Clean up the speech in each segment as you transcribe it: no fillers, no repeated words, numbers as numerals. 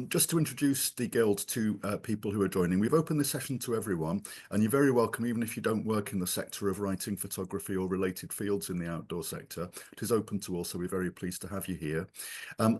just to introduce the Guild to people who are joining. We've opened this session to everyone, and you're very welcome, even if you don't work in the sector of writing, photography, or related fields in the outdoor sector. It is open to all, so we're very pleased to have you here.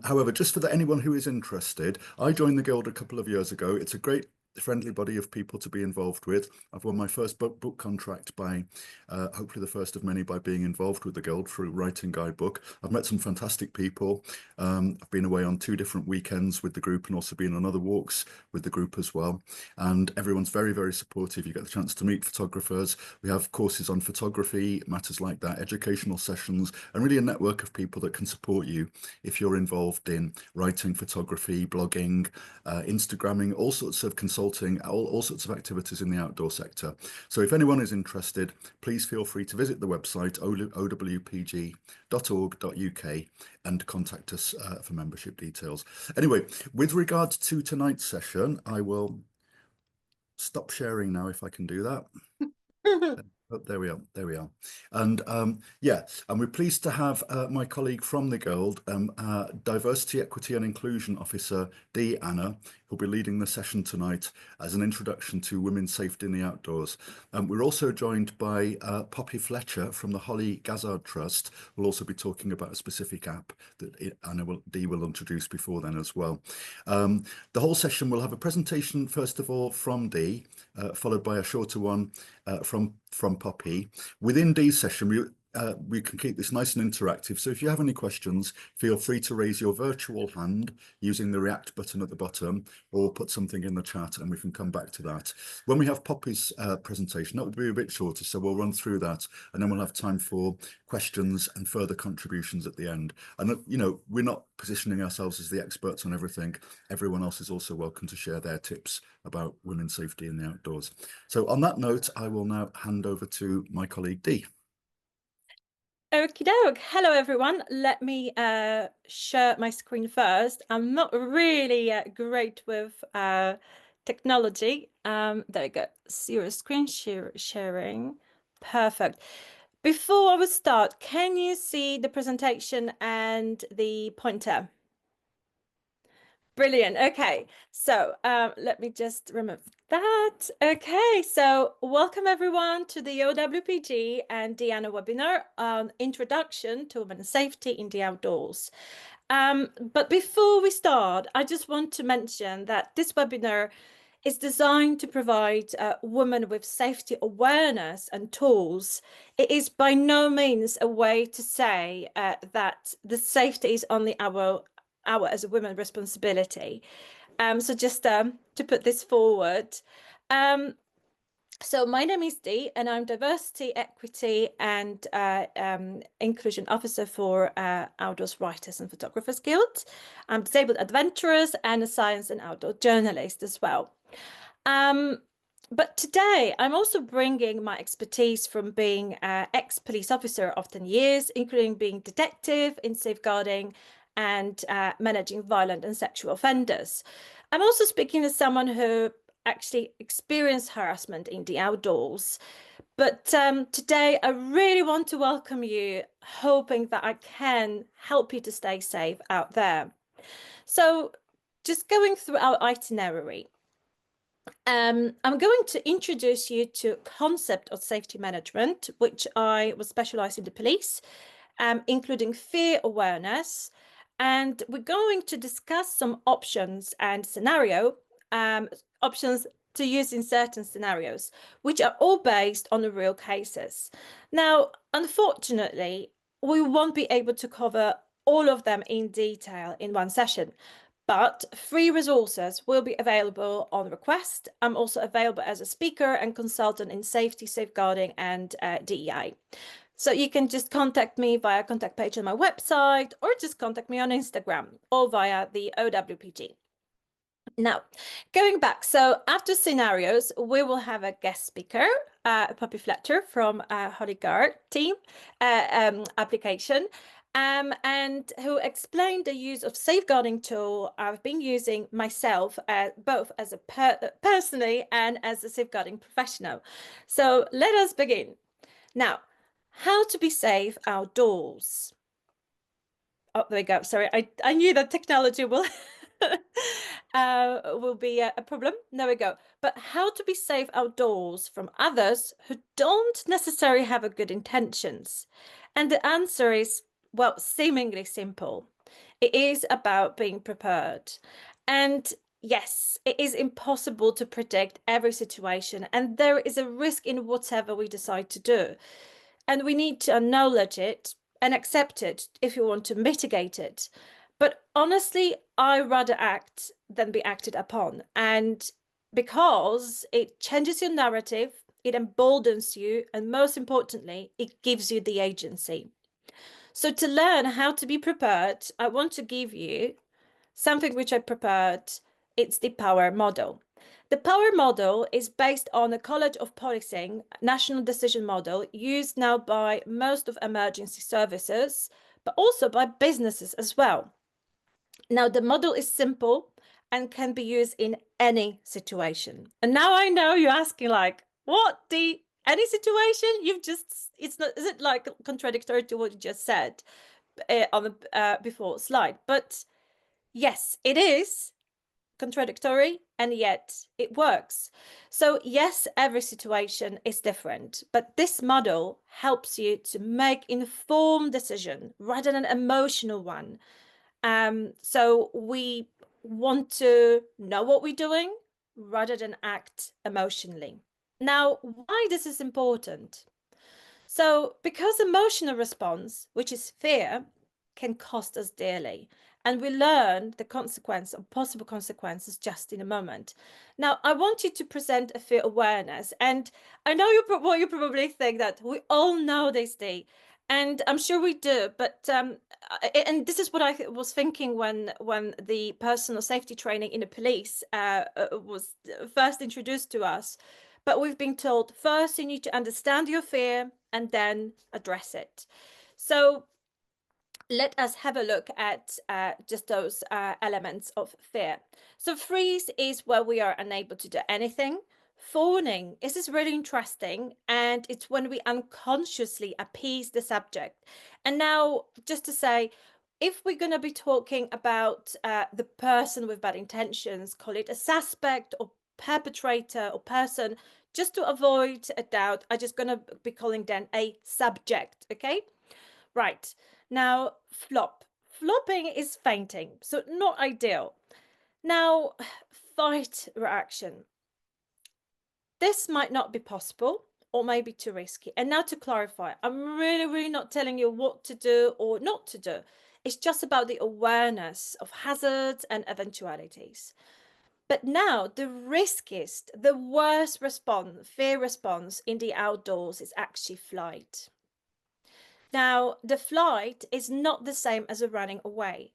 However, just for anyone who is interested, I joined the Guild a couple of years ago. It's a great friendly body of people to be involved with. I've won my first book contract by, hopefully the first of many, by being involved with the Guild through writing guidebook. I've met some fantastic people. I've been away on 2 different weekends with the group and also been on other walks with the group as well. And everyone's very, very supportive. You get the chance to meet photographers. We have courses on photography, matters like that, educational sessions, and really a network of people that can support you if you're involved in writing, photography, blogging, Instagramming, all sorts of consulting, all sorts of activities in the outdoor sector. So if anyone is interested, please feel free to visit the website owpg.org.uk and contact us for membership details. Anyway, with regard to tonight's session, I will stop sharing now if I can do that. Oh, there we are. And and we're pleased to have my colleague from the Guild, Diversity, Equity and Inclusion Officer, Dee Anna, who'll be leading the session tonight as an introduction to women's safety in the outdoors. We're also joined by Poppy Fletcher from the Holly Gazzard Trust. We'll also be talking about a specific app that Dee will introduce before then as well. The whole session will have a presentation, first of all, from Dee, followed by a shorter one from Poppy. Within Dee's session, we can keep this nice and interactive. So if you have any questions, feel free to raise your virtual hand using the react button at the bottom, or put something in the chat and we can come back to that. When we have Poppy's presentation, that will be a bit shorter, so we'll run through that and then we'll have time for questions and further contributions at the end. And, you know, we're not positioning ourselves as the experts on everything. Everyone else is also welcome to share their tips about women's safety in the outdoors. So on that note, I will now hand over to my colleague Dee. Okie doke. Hello, everyone. Let me share my screen first. I'm not really great with technology. There we go. Zero screen sharing. Perfect. Before we start, can you see the presentation and the pointer? Brilliant. Okay, so let me just remove that. Okay, so welcome everyone to the OWPG and Dee Anna webinar on Introduction to Women's Safety in the Outdoors. But before we start, I just want to mention that this webinar is designed to provide women with safety awareness and tools. It is by no means a way to say that the safety is only our as a women responsibility. So just to put this forward. So my name is Dee and I'm Diversity, Equity and Inclusion Officer for Outdoors Writers and Photographers Guild. I'm disabled adventurers and a science and outdoor journalist as well. But today I'm also bringing my expertise from being an ex-police officer of 10 years, including being detective in safeguarding and managing violent and sexual offenders. I'm also speaking as someone who actually experienced harassment in the outdoors. But today I really want to welcome you, hoping that I can help you to stay safe out there. So just going through our itinerary. I'm going to introduce you to concept of safety management, which I was specialized in the police, including fear awareness. And we're going to discuss some options and options to use in certain scenarios, which are all based on the real cases. Now, unfortunately, we won't be able to cover all of them in detail in one session, but free resources will be available on request. I'm also available as a speaker and consultant in safety, safeguarding, and DEI. So you can just contact me via contact page on my website, or just contact me on Instagram or via the OWPG. Now, going back, so after scenarios, we will have a guest speaker, Poppy Fletcher from Holly Gazzard team application, and who explained the use of safeguarding tool I've been using myself, both as a personally and as a safeguarding professional. So let us begin. Now, how to be safe outdoors. Oh, there we go. Sorry, I knew that technology will will be a problem. There we go. But how to be safe outdoors from others who don't necessarily have a good intentions? And the answer is, well, seemingly simple. It is about being prepared. And yes, it is impossible to predict every situation, and there is a risk in whatever we decide to do. And we need to acknowledge it and accept it if you want to mitigate it. But honestly, I rather act than be acted upon. And because it changes your narrative, it emboldens you, and most importantly, it gives you the agency. So, to learn how to be prepared, I want to give you something which I prepared. It's the power model. The power model is based on a College of Policing national decision model used now by most of emergency services, but also by businesses as well. Now, the model is simple and can be used in any situation. And now I know you're asking, like, what the any situation? You've just, it's not, is it like contradictory to what you just said on the before slide? But yes, it is contradictory, and yet it works. So yes, every situation is different, but this model helps you to make informed decision rather than an emotional one. So we want to know what we're doing rather than act emotionally. Now, why this is important? So, because emotional response, which is fear, can cost us dearly, and we learn the consequence or possible consequences just in a moment. Now, I want you to present a fear awareness, and I know what you probably think, that we all know this day, and I'm sure we do. But and this is what I was thinking when the personal safety training in the police was first introduced to us. But we've been told first you need to understand your fear and then address it. So let us have a look at just those elements of fear. So freeze is where we are unable to do anything. Fawning, this is really interesting, and it's when we unconsciously appease the subject. And now, just to say, if we're going to be talking about the person with bad intentions, call it a suspect or perpetrator or person, just to avoid a doubt, I'm just going to be calling them a subject, okay? Right. Now, flop. Flopping is fainting, so not ideal. Now, fight reaction. This might not be possible or maybe too risky. And now to clarify, I'm really not telling you what to do or not to do. It's just about the awareness of hazards and eventualities. But now the riskiest, the worst response, fear response in the outdoors is actually flight. Now, the flight is not the same as a running away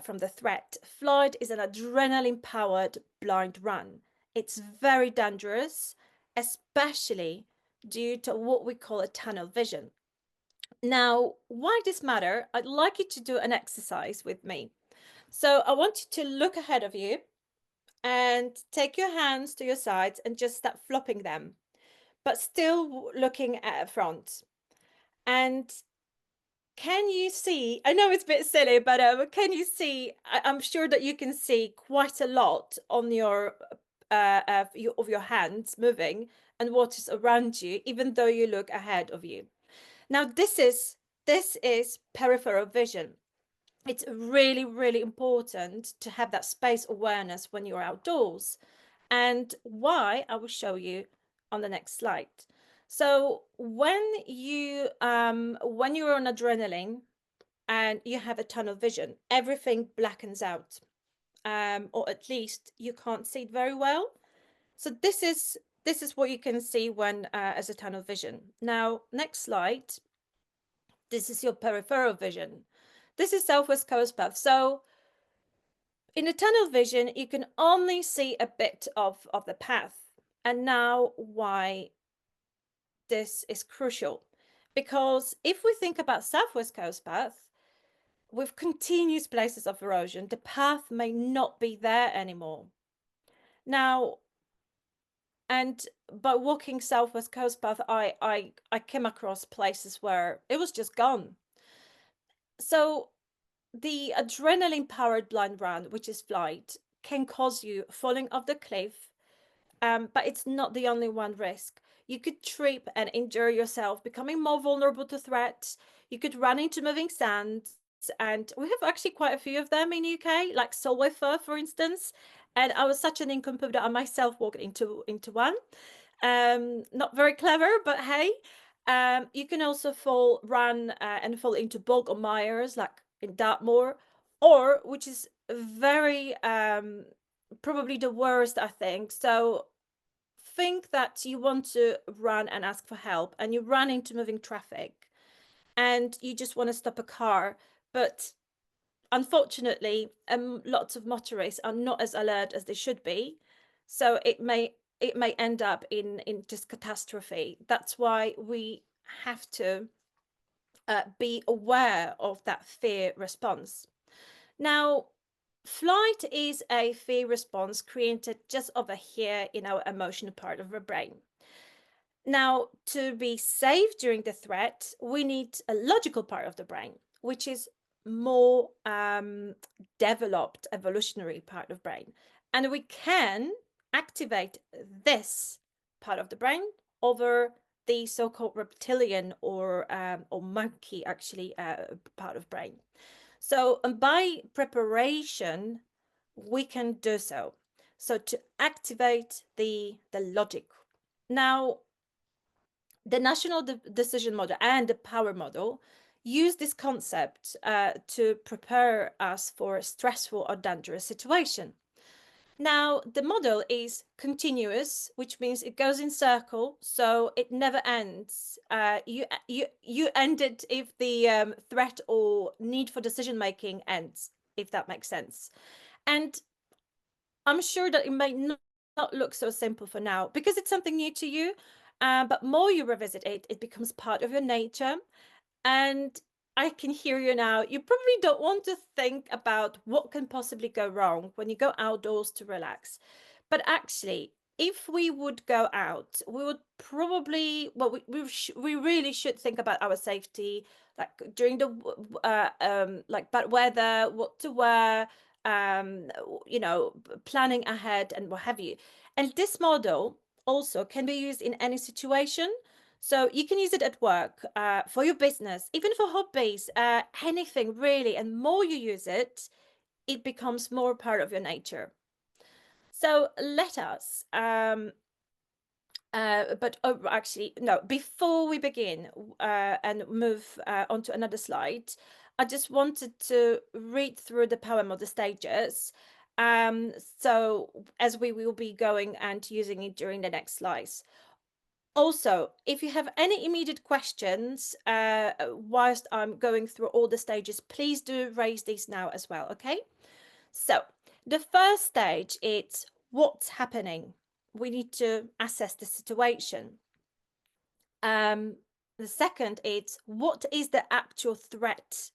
from the threat. Flight is an adrenaline-powered blind run. It's very dangerous, especially due to what we call a tunnel vision. Now, why this matter? I'd like you to do an exercise with me. So I want you to look ahead of you and take your hands to your sides and just start flopping them, but still looking at front. And can you see? I know it's a bit silly, but can you see? I'm sure that you can see quite a lot on your of your hands moving and what is around you, even though you look ahead of you. Now, this is peripheral vision. It's really important to have that space awareness when you're outdoors, and why I will show you on the next slide. So when you're on adrenaline and you have a tunnel vision, everything blackens out, or at least you can't see it very well. So this is what you can see when as a tunnel vision. Now, next slide. This is your peripheral vision. This is Southwest Coast Path. So in a tunnel vision, you can only see a bit of the path. And now why this is crucial. Because if we think about Southwest Coast Path, with continuous places of erosion, the path may not be there anymore. Now, and by walking Southwest Coast Path, I came across places where it was just gone. So the adrenaline-powered blind run, which is flight, can cause you falling off the cliff, but it's not the only one risk. You could trip and injure yourself, becoming more vulnerable to threats. You could run into moving sands, and we have actually quite a few of them in UK, like Solway Firth, for instance. And I was such an incompetent that I myself walked into one. Not very clever, but hey. You can also run and fall into bog or mires, like in Dartmoor, or which is very probably the worst, I think. So think that you want to run and ask for help, and you run into moving traffic, and you just want to stop a car, but unfortunately, lots of motorists are not as alert as they should be, so it may end up in just catastrophe. That's why we have to be aware of that fear response. Now, flight is a fear response created just over here in our emotional part of our brain. Now, to be safe during the threat, we need a logical part of the brain, which is more developed evolutionary part of brain. And we can activate this part of the brain over the so-called reptilian or monkey actually part of brain. So by preparation, we can do so. So to activate the logic. Now, the national decision model and the power model use this concept to prepare us for a stressful or dangerous situation. Now, the model is continuous, which means it goes in circle, so it never ends. You end it if the threat or need for decision making ends, if that makes sense. And I'm sure that it may not look so simple for now because it's something new to you, but more you revisit it, it becomes part of your nature. And I can hear you now. You probably don't want to think about what can possibly go wrong when you go outdoors to relax. But actually, if we would go out, we would probably, well, we really should think about our safety, like during the like bad weather, what to wear, planning ahead and what have you. And this model also can be used in any situation. So you can use it at work, for your business, even for hobbies, anything really. And more you use it, it becomes more part of your nature. So let us, actually, no, before we begin and move on to another slide, I just wanted to read through the power model stages. So as we will be going and using it during the next slides. Also, if you have any immediate questions whilst I'm going through all the stages, please do raise these now as well, okay? So the first stage is what's happening. We need to assess the situation. The second is what is the actual threat?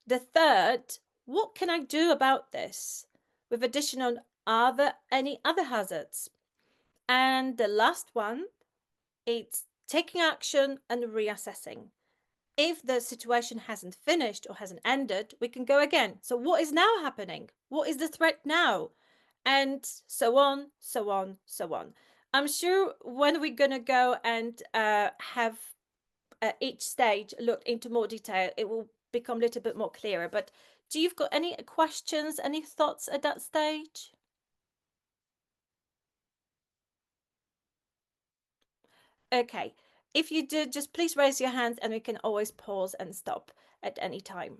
The third, what can I do about this? With additional, are there any other hazards? And the last one, it's taking action and reassessing. If the situation hasn't finished or hasn't ended, we can go again. So what is now happening? What is the threat now? And so on, so on, so on. I'm sure when we're going to go and have each stage looked into more detail, it will become a little bit more clearer. But do you've got any questions, any thoughts at that stage? Okay, if you do, just please raise your hands and we can always pause and stop at any time.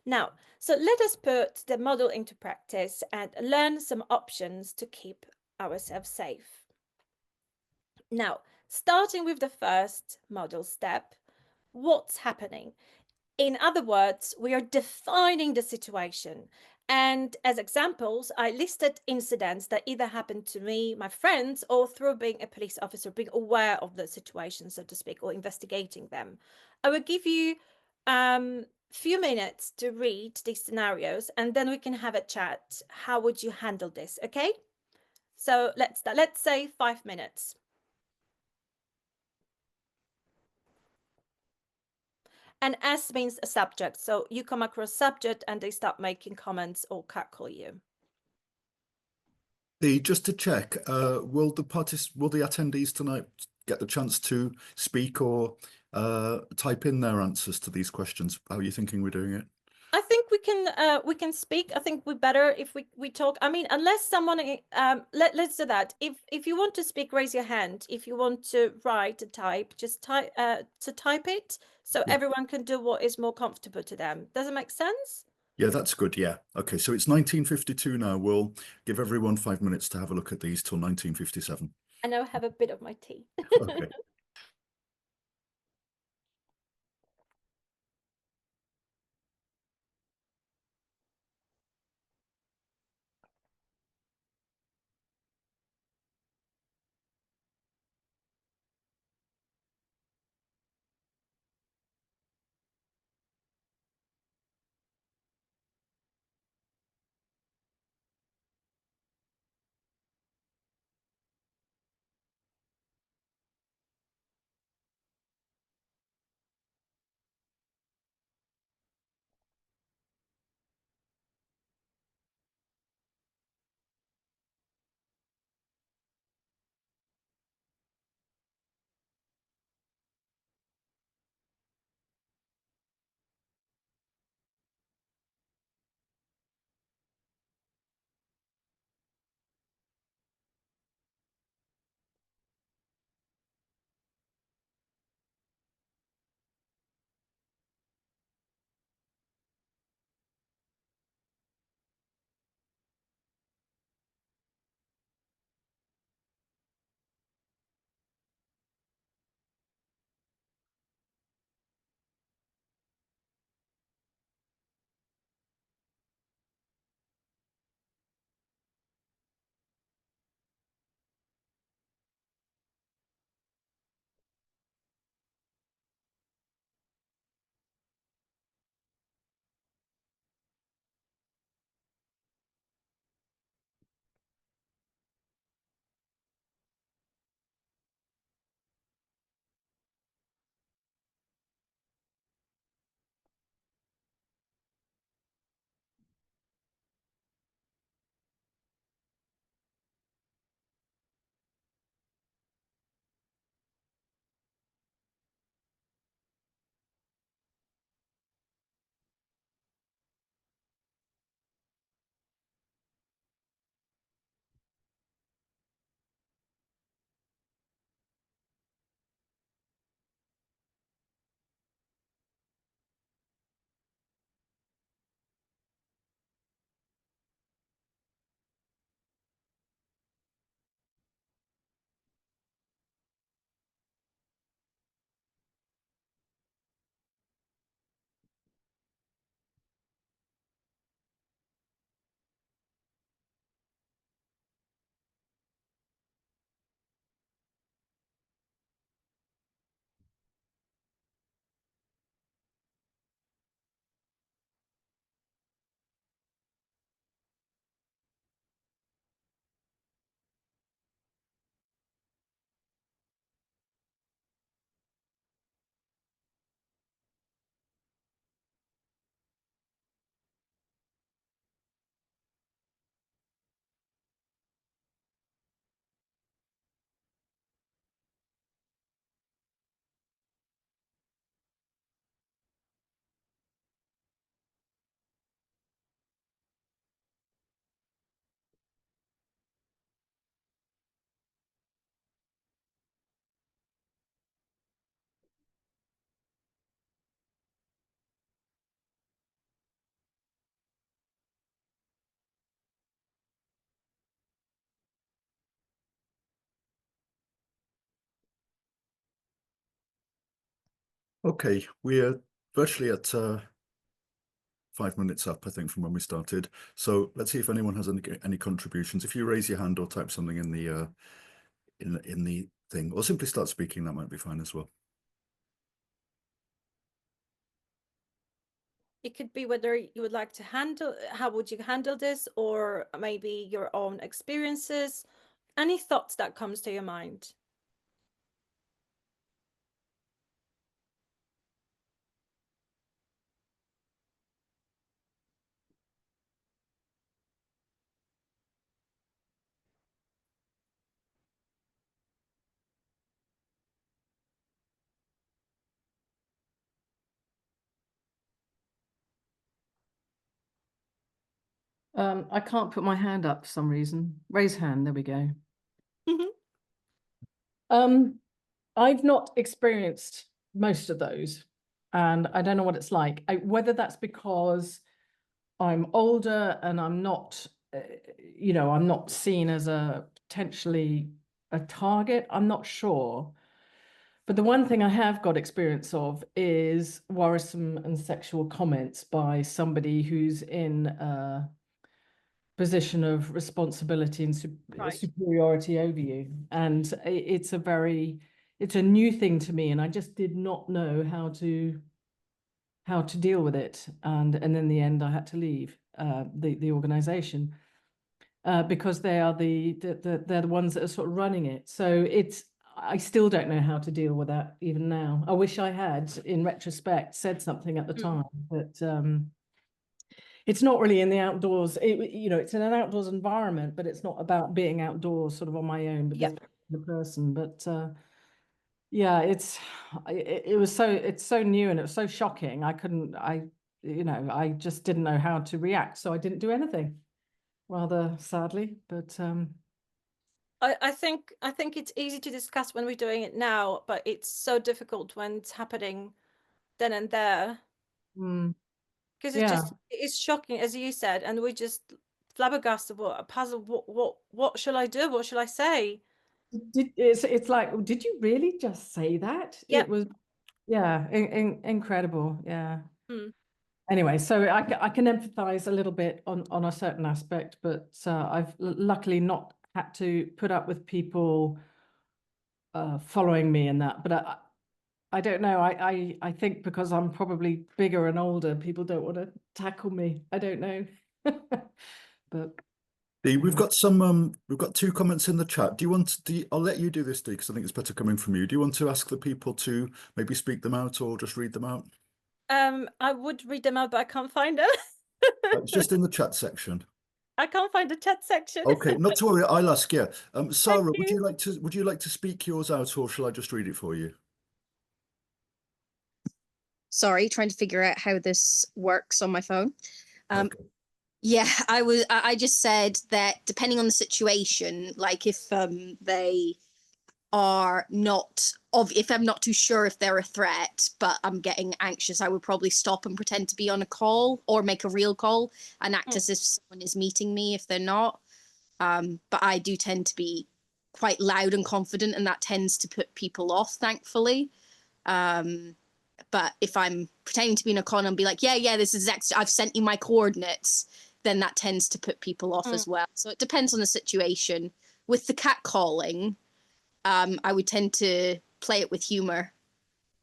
Now, so let us put the model into practice and learn some options to keep ourselves safe. Now, starting with the first model step, what's happening? In other words, we are defining the situation. And as examples, I listed incidents that either happened to me, my friends, or through being a police officer, being aware of the situation, so to speak, or investigating them. I will give you few minutes to read these scenarios, and then we can have a chat. How would you handle this? Okay? So let's start. Let's say 5 minutes. And S means a subject. So you come across subject and they start making comments or cackle you. Just to check, will the attendees tonight get the chance to speak or type in their answers to these questions? How are you thinking we're doing it? I think we can speak. I think we're better if we talk. I mean, unless someone let's do that. If you want to speak, raise your hand. If you want to write and type, just type it so Yeah. everyone can do what is more comfortable to them. Does it make sense? Yeah, that's good. Yeah. Okay, so it's 1952 now. We'll give everyone 5 minutes to have a look at these till 1957. I now have a bit of my tea. Okay. Okay, we're virtually at 5 minutes up, I think, from when we started. So let's see if anyone has any contributions. If you raise your hand or type something in the in the thing, or simply start speaking, that might be fine as well. It could be whether you would like to handle, how would you handle this, or maybe your own experiences. Any thoughts that comes to your mind? I can't put my hand up for some reason. Raise hand, there we go. I've not experienced most of those, and I don't know what it's like. Whether that's because I'm older and I'm not, I'm not seen as a potentially a target. I'm not sure. But the one thing I have got experience of is worrisome and sexual comments by somebody who's in a position of responsibility and Right. superiority over you. And it's a new thing to me, and I just did not know how to deal with it. And in the end, I had to leave the organization because they're the ones that are sort of running it. So I still don't know how to deal with that even now. I wish I had, in retrospect, said something at the time, but it's not really in the outdoors. It's in an outdoors environment, but it's not about being outdoors sort of on my own with Yeah. this particular person. But yeah, it's so new and it was so shocking. I just didn't know how to react, so I didn't do anything, rather sadly. But I think it's easy to discuss when we're doing it now, but it's so difficult when it's happening then and there. Because yeah, it's shocking, as you said, and we just flabbergasted, what a puzzle. What shall I do? What shall I say? it's like, did you really just say that? Yep. It was, yeah, incredible. Yeah. Mm. Anyway, so I can empathize a little bit on a certain aspect, but I've luckily not had to put up with people following me in that. But I don't know. I think because I'm probably bigger and older, people don't want to tackle me. I don't know. But Dee, we've anyway. got we've got two comments in the chat. I'll let you do this, Dee, because I think it's better coming from you. Do you want to ask the people to maybe speak them out or just read them out? I would read them out, but I can't find them. It's just in the chat section. I can't find the chat section. Okay, not to worry, I'll ask, yeah. Thank Sarah, you. would you like to speak yours out, or shall I just read it for you? Sorry, trying to figure out how this works on my phone. Okay. Yeah, I just said that depending on the situation, like if they are not if I'm not too sure if they're a threat, but I'm getting anxious, I would probably stop and pretend to be on a call or make a real call and act as if someone is meeting me if they're not. But I do tend to be quite loud and confident, and that tends to put people off, thankfully. But if I'm pretending to be in a con and be like, yeah, this is I've sent you my coordinates, then that tends to put people off as well. So it depends on the situation. With the cat calling, I would tend to play it with humor.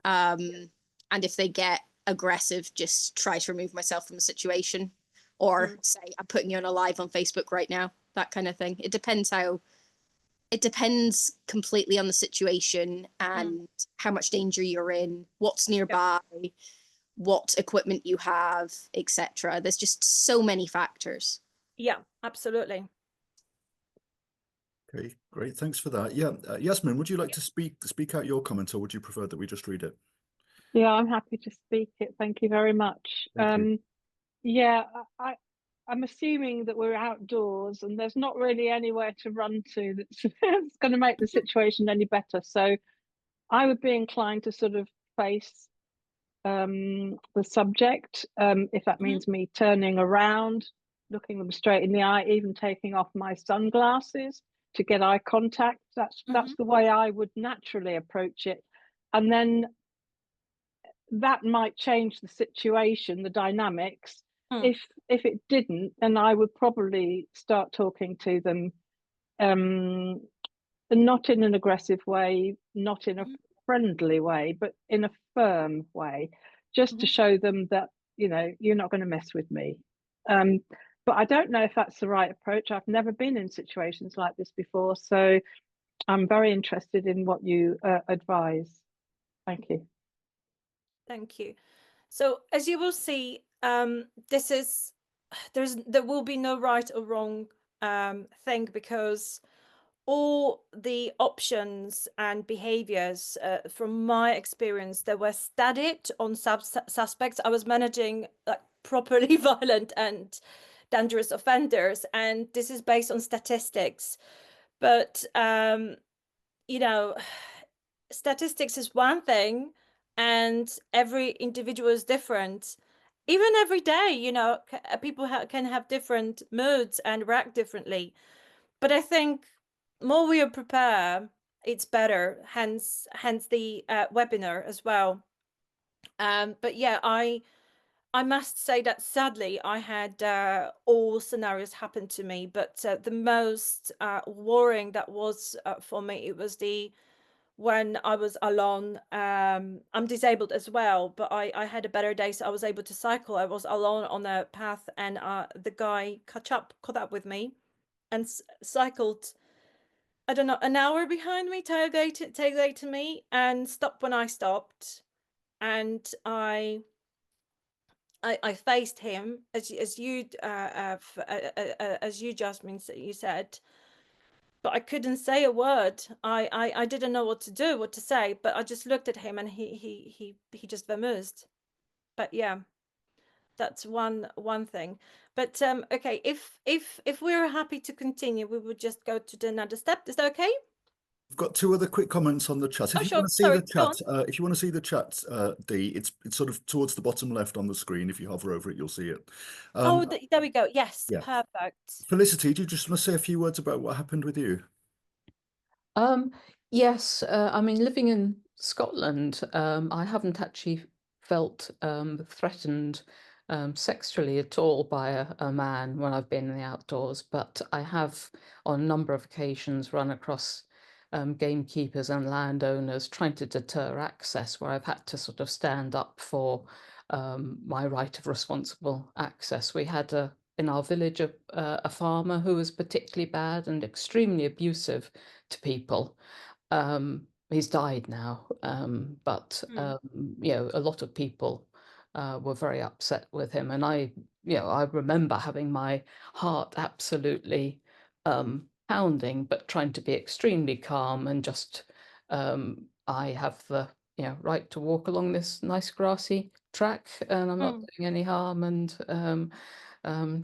And if they get aggressive, just try to remove myself from the situation or say, I'm putting you on a live on Facebook right now, that kind of thing. It depends completely on the situation and how much danger you're in, what's nearby, what equipment you have, etc. There's just so many factors. Yeah, absolutely. Okay, great. Thanks for that. Yeah, Yasmin, would you like to speak out your comment, or would you prefer that we just read it? Yeah, I'm happy to speak it. Thank you very much. Thank you. Yeah, I'm assuming that we're outdoors and there's not really anywhere to run to that's going to make the situation any better. So I would be inclined to sort of face the subject, if that means me turning around, looking them straight in the eye, even taking off my sunglasses to get eye contact. That's the way I would naturally approach it. And then that might change the situation, the dynamics. If it didn't, then I would probably start talking to them, not in an aggressive way, not in a friendly way, but in a firm way, just to show them that, you're not going to mess with me. But I don't know if that's the right approach. I've never been in situations like this before, so I'm very interested in what you advise. Thank you. Thank you. So as you will see, there will be no right or wrong thing, because all the options and behaviors, from my experience, that were studied on suspects. I was managing like properly violent and dangerous offenders, and this is based on statistics. But you know, statistics is one thing, and every individual is different. Even every day, you know, people can have different moods and react differently. But I think more we are prepared, it's better. Hence the webinar as well. But yeah, I must say that sadly I had all scenarios happen to me, but the most worrying that was for me, it was when I was alone. I'm disabled as well, but I had a better day, so I was able to cycle. I was alone on a path, and the guy caught up with me and cycled, I don't know, an hour behind me, tailgate to me, and stopped when I stopped. And I faced him as you, Jasmine, you said, but I couldn't say a word. I didn't know what to say, but I just looked at him, and he just vamoosed. But yeah, that's one thing. But okay, if we're happy to continue, we would just go to the another step. Is that okay? We've got two other quick comments on the chat. If Oh, you sure. want to see Sorry, the go on. chat, if you want to see the chat, Dee, it's sort of towards the bottom left on the screen. If you hover over it, you'll see it. Oh, there we go. Yes, yeah. perfect. Felicity, do you just want to say a few words about what happened with you? Yes, I mean, living in Scotland, I haven't actually felt threatened sexually at all by a man when I've been in the outdoors, but I have on a number of occasions run across gamekeepers and landowners trying to deter access, where I've had to sort of stand up for my right of responsible access. We had in our village a farmer who was particularly bad and extremely abusive to people. He's died now, but you know, a lot of people were very upset with him, and I remember having my heart absolutely pounding, but trying to be extremely calm and just I have the right to walk along this nice grassy track, and I'm not doing any harm, and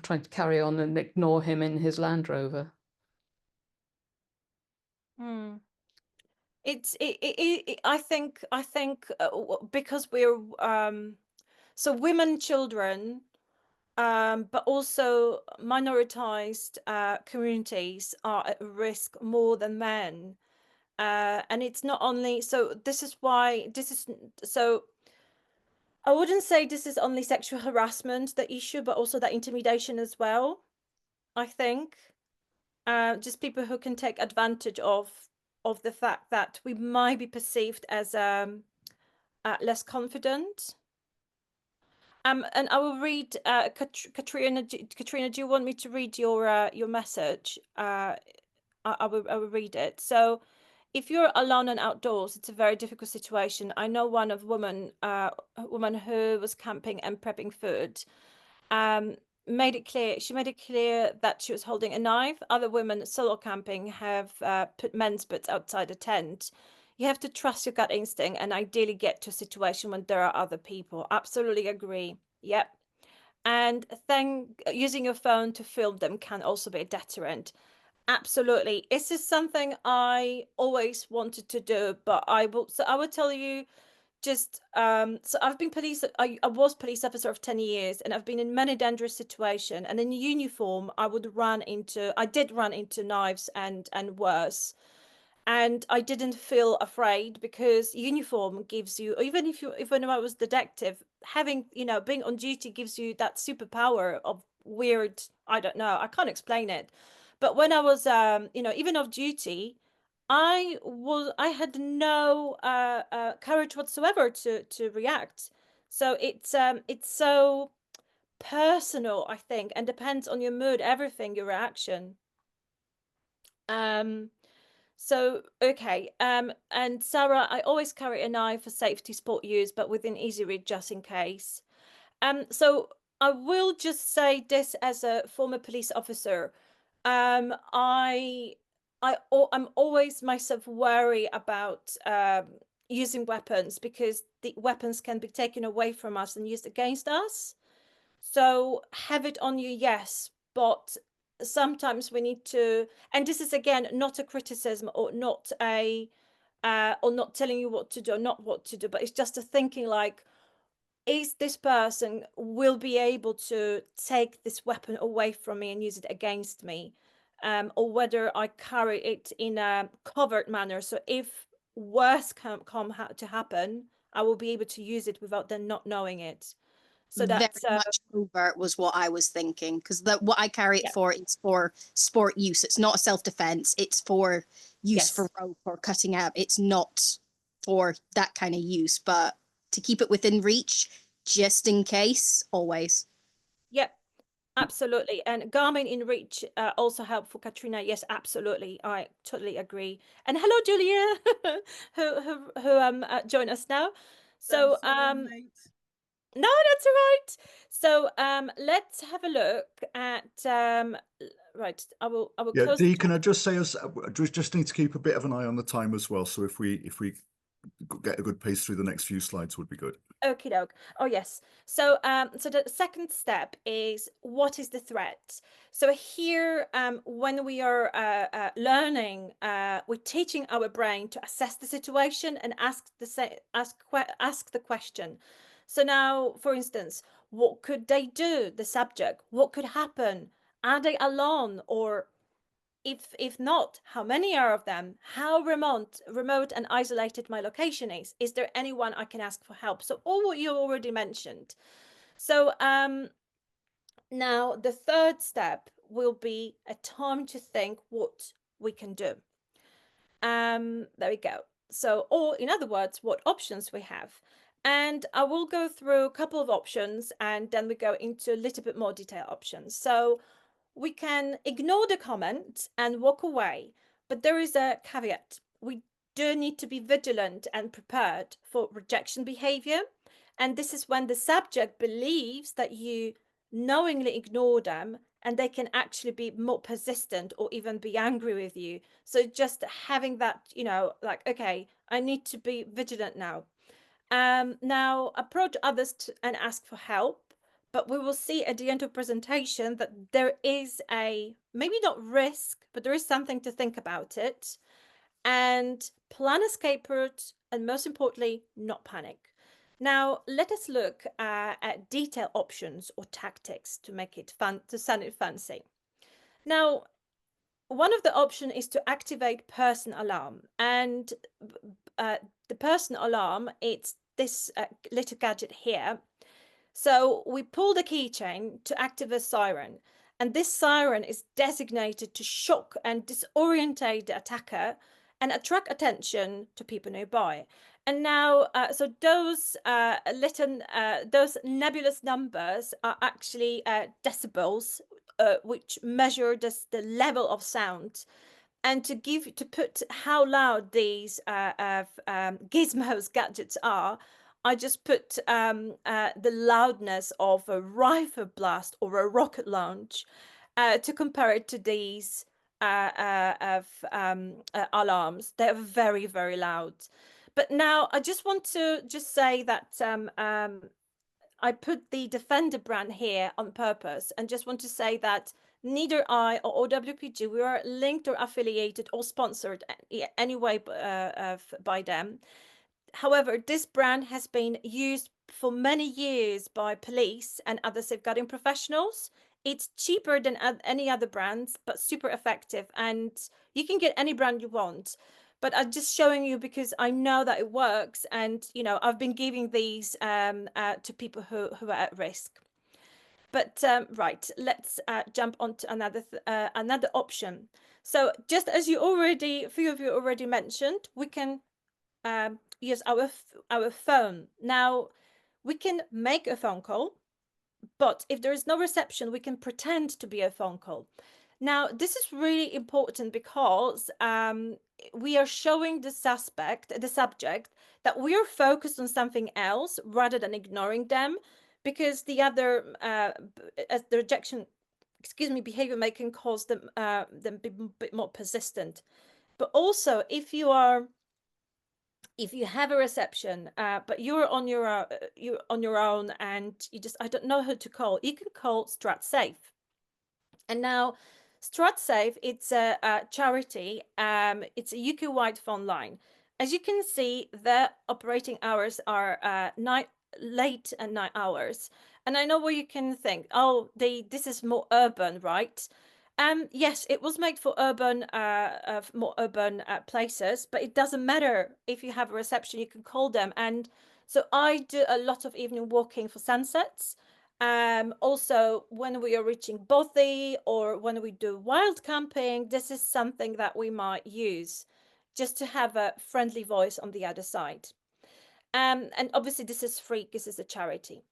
trying to carry on and ignore him in his Land Rover. I think because we're so women, children, but also minoritized communities are at risk more than men, and it's not only so. This is why this is so. I wouldn't say this is only sexual harassment, the issue, but also that intimidation as well. I think just people who can take advantage of the fact that we might be perceived as less confident. And I will read Katrina. Katrina, do you want me to read your message? I will read it. So, if you're alone and outdoors, it's a very difficult situation. I know one woman who was camping and prepping food. Made it clear. She made it clear that she was holding a knife. Other women solo camping have put men's butts outside the tent. You have to trust your gut instinct and ideally get to a situation when there are other people. Absolutely agree. Yep. And then using your phone to film them can also be a deterrent. Absolutely. This is something I always wanted to do, but I would tell you just so I've been I was police officer of 10 years, and I've been in many dangerous situations, and in uniform I did run into knives and worse, and I didn't feel afraid because uniform gives you, even though I was detective, having being on duty gives you that superpower of weird, I don't know, I can't explain it. But when I was even off duty, I had no courage whatsoever to react. So it's so personal, I think, and depends on your mood, everything, your reaction. So okay, and Sarah, I always carry a knife for safety sport use, but within easy reach just in case. So I will just say this as a former police officer. I'm always myself wary about using weapons, because the weapons can be taken away from us and used against us. So have it on you, yes, but sometimes we need to, and this is again not a criticism or not a or not telling you what to do or not what to do, but it's just a thinking like, is this person will be able to take this weapon away from me and use it against me, or whether I carry it in a covered manner, so if worse come to happen, I will be able to use it without them not knowing it. So Very that's much covert was what I was thinking, because what I carry it Yeah. for is for sport use. It's not a self-defense. It's for use for Yes. rope or cutting out. It's not for that kind of use, but to keep it within reach, just in case, always. Yep, absolutely. And Garmin in reach also helpful, Katrina. Yes, absolutely. I totally agree. And hello, Julia, who joined us now. So no, that's all right. So let's have a look at right. I will Yeah, close. Dee, can I just say us just need to keep a bit of an eye on the time as well. So if we get a good pace through the next few slides would be good. Okie doke. Oh yes. So so the second step is, what is the threat? So here, when we are learning, we're teaching our brain to assess the situation and ask the question. So now, for instance, what could they do? The subject. What could happen? Are they alone, or if not, how many are of them? How remote and isolated my location is? Is there anyone I can ask for help? So all what you already mentioned. So now the third step will be a time to think what we can do. There we go. So, or in other words, what options we have. And I will go through a couple of options and then we go into a little bit more detailed options. So we can ignore the comment and walk away, but there is a caveat. We do need to be vigilant and prepared for rejection behavior. And this is when the subject believes that you knowingly ignore them and they can actually be more persistent or even be angry with you. So just having that, like, okay, I need to be vigilant now. Now approach others and ask for help. But we will see at the end of presentation that there is a, maybe not risk, but there is something to think about it. And plan escape route, and most importantly, not panic. Now, let us look at detailed options or tactics to make it fun, to sound it fancy. Now, one of the options is to activate person alarm. And the person alarm, it's this little gadget here. So we pull the keychain to activate a siren, and this siren is designated to shock and disorientate the attacker and attract attention to people nearby. And now, so those those nebulous numbers are actually decibels, which measure the level of sound. And to put how loud these gizmos gadgets are, I just put the loudness of a rifle blast or a rocket launch to compare it to these alarms. They're very, very loud. But now I just want to just say that I put the Defender brand here on purpose and just want to say that neither I or OWPG, we are linked or affiliated or sponsored anyway by them. However, this brand has been used for many years by police and other safeguarding professionals. It's cheaper than any other brands, but super effective. And you can get any brand you want. But I'm just showing you because I know that it works. And, I've been giving these to people who are at risk. But right, let's jump on to another option. So just as a few of you already mentioned, we can use our phone. Now, we can make a phone call, but if there is no reception, we can pretend to be a phone call. Now, this is really important because we are showing the subject, that we are focused on something else rather than ignoring them, because the other, as the rejection, behavior may can cause them be a bit more persistent. But also, if you have a reception, but you're on your own and you just, I don't know who to call, you can call StratSafe. And now StratSafe, it's a charity. It's a UK-wide phone line. As you can see, their operating hours are late at night hours. And I know what you can think. Oh, this is more urban, right? Yes, it was made for urban, more urban places, but it doesn't matter if you have a reception. You can call them. And so I do a lot of evening walking for sunsets. Also, when we are reaching Bothy or when we do wild camping, this is something that we might use just to have a friendly voice on the other side. And obviously this is free because it's a charity.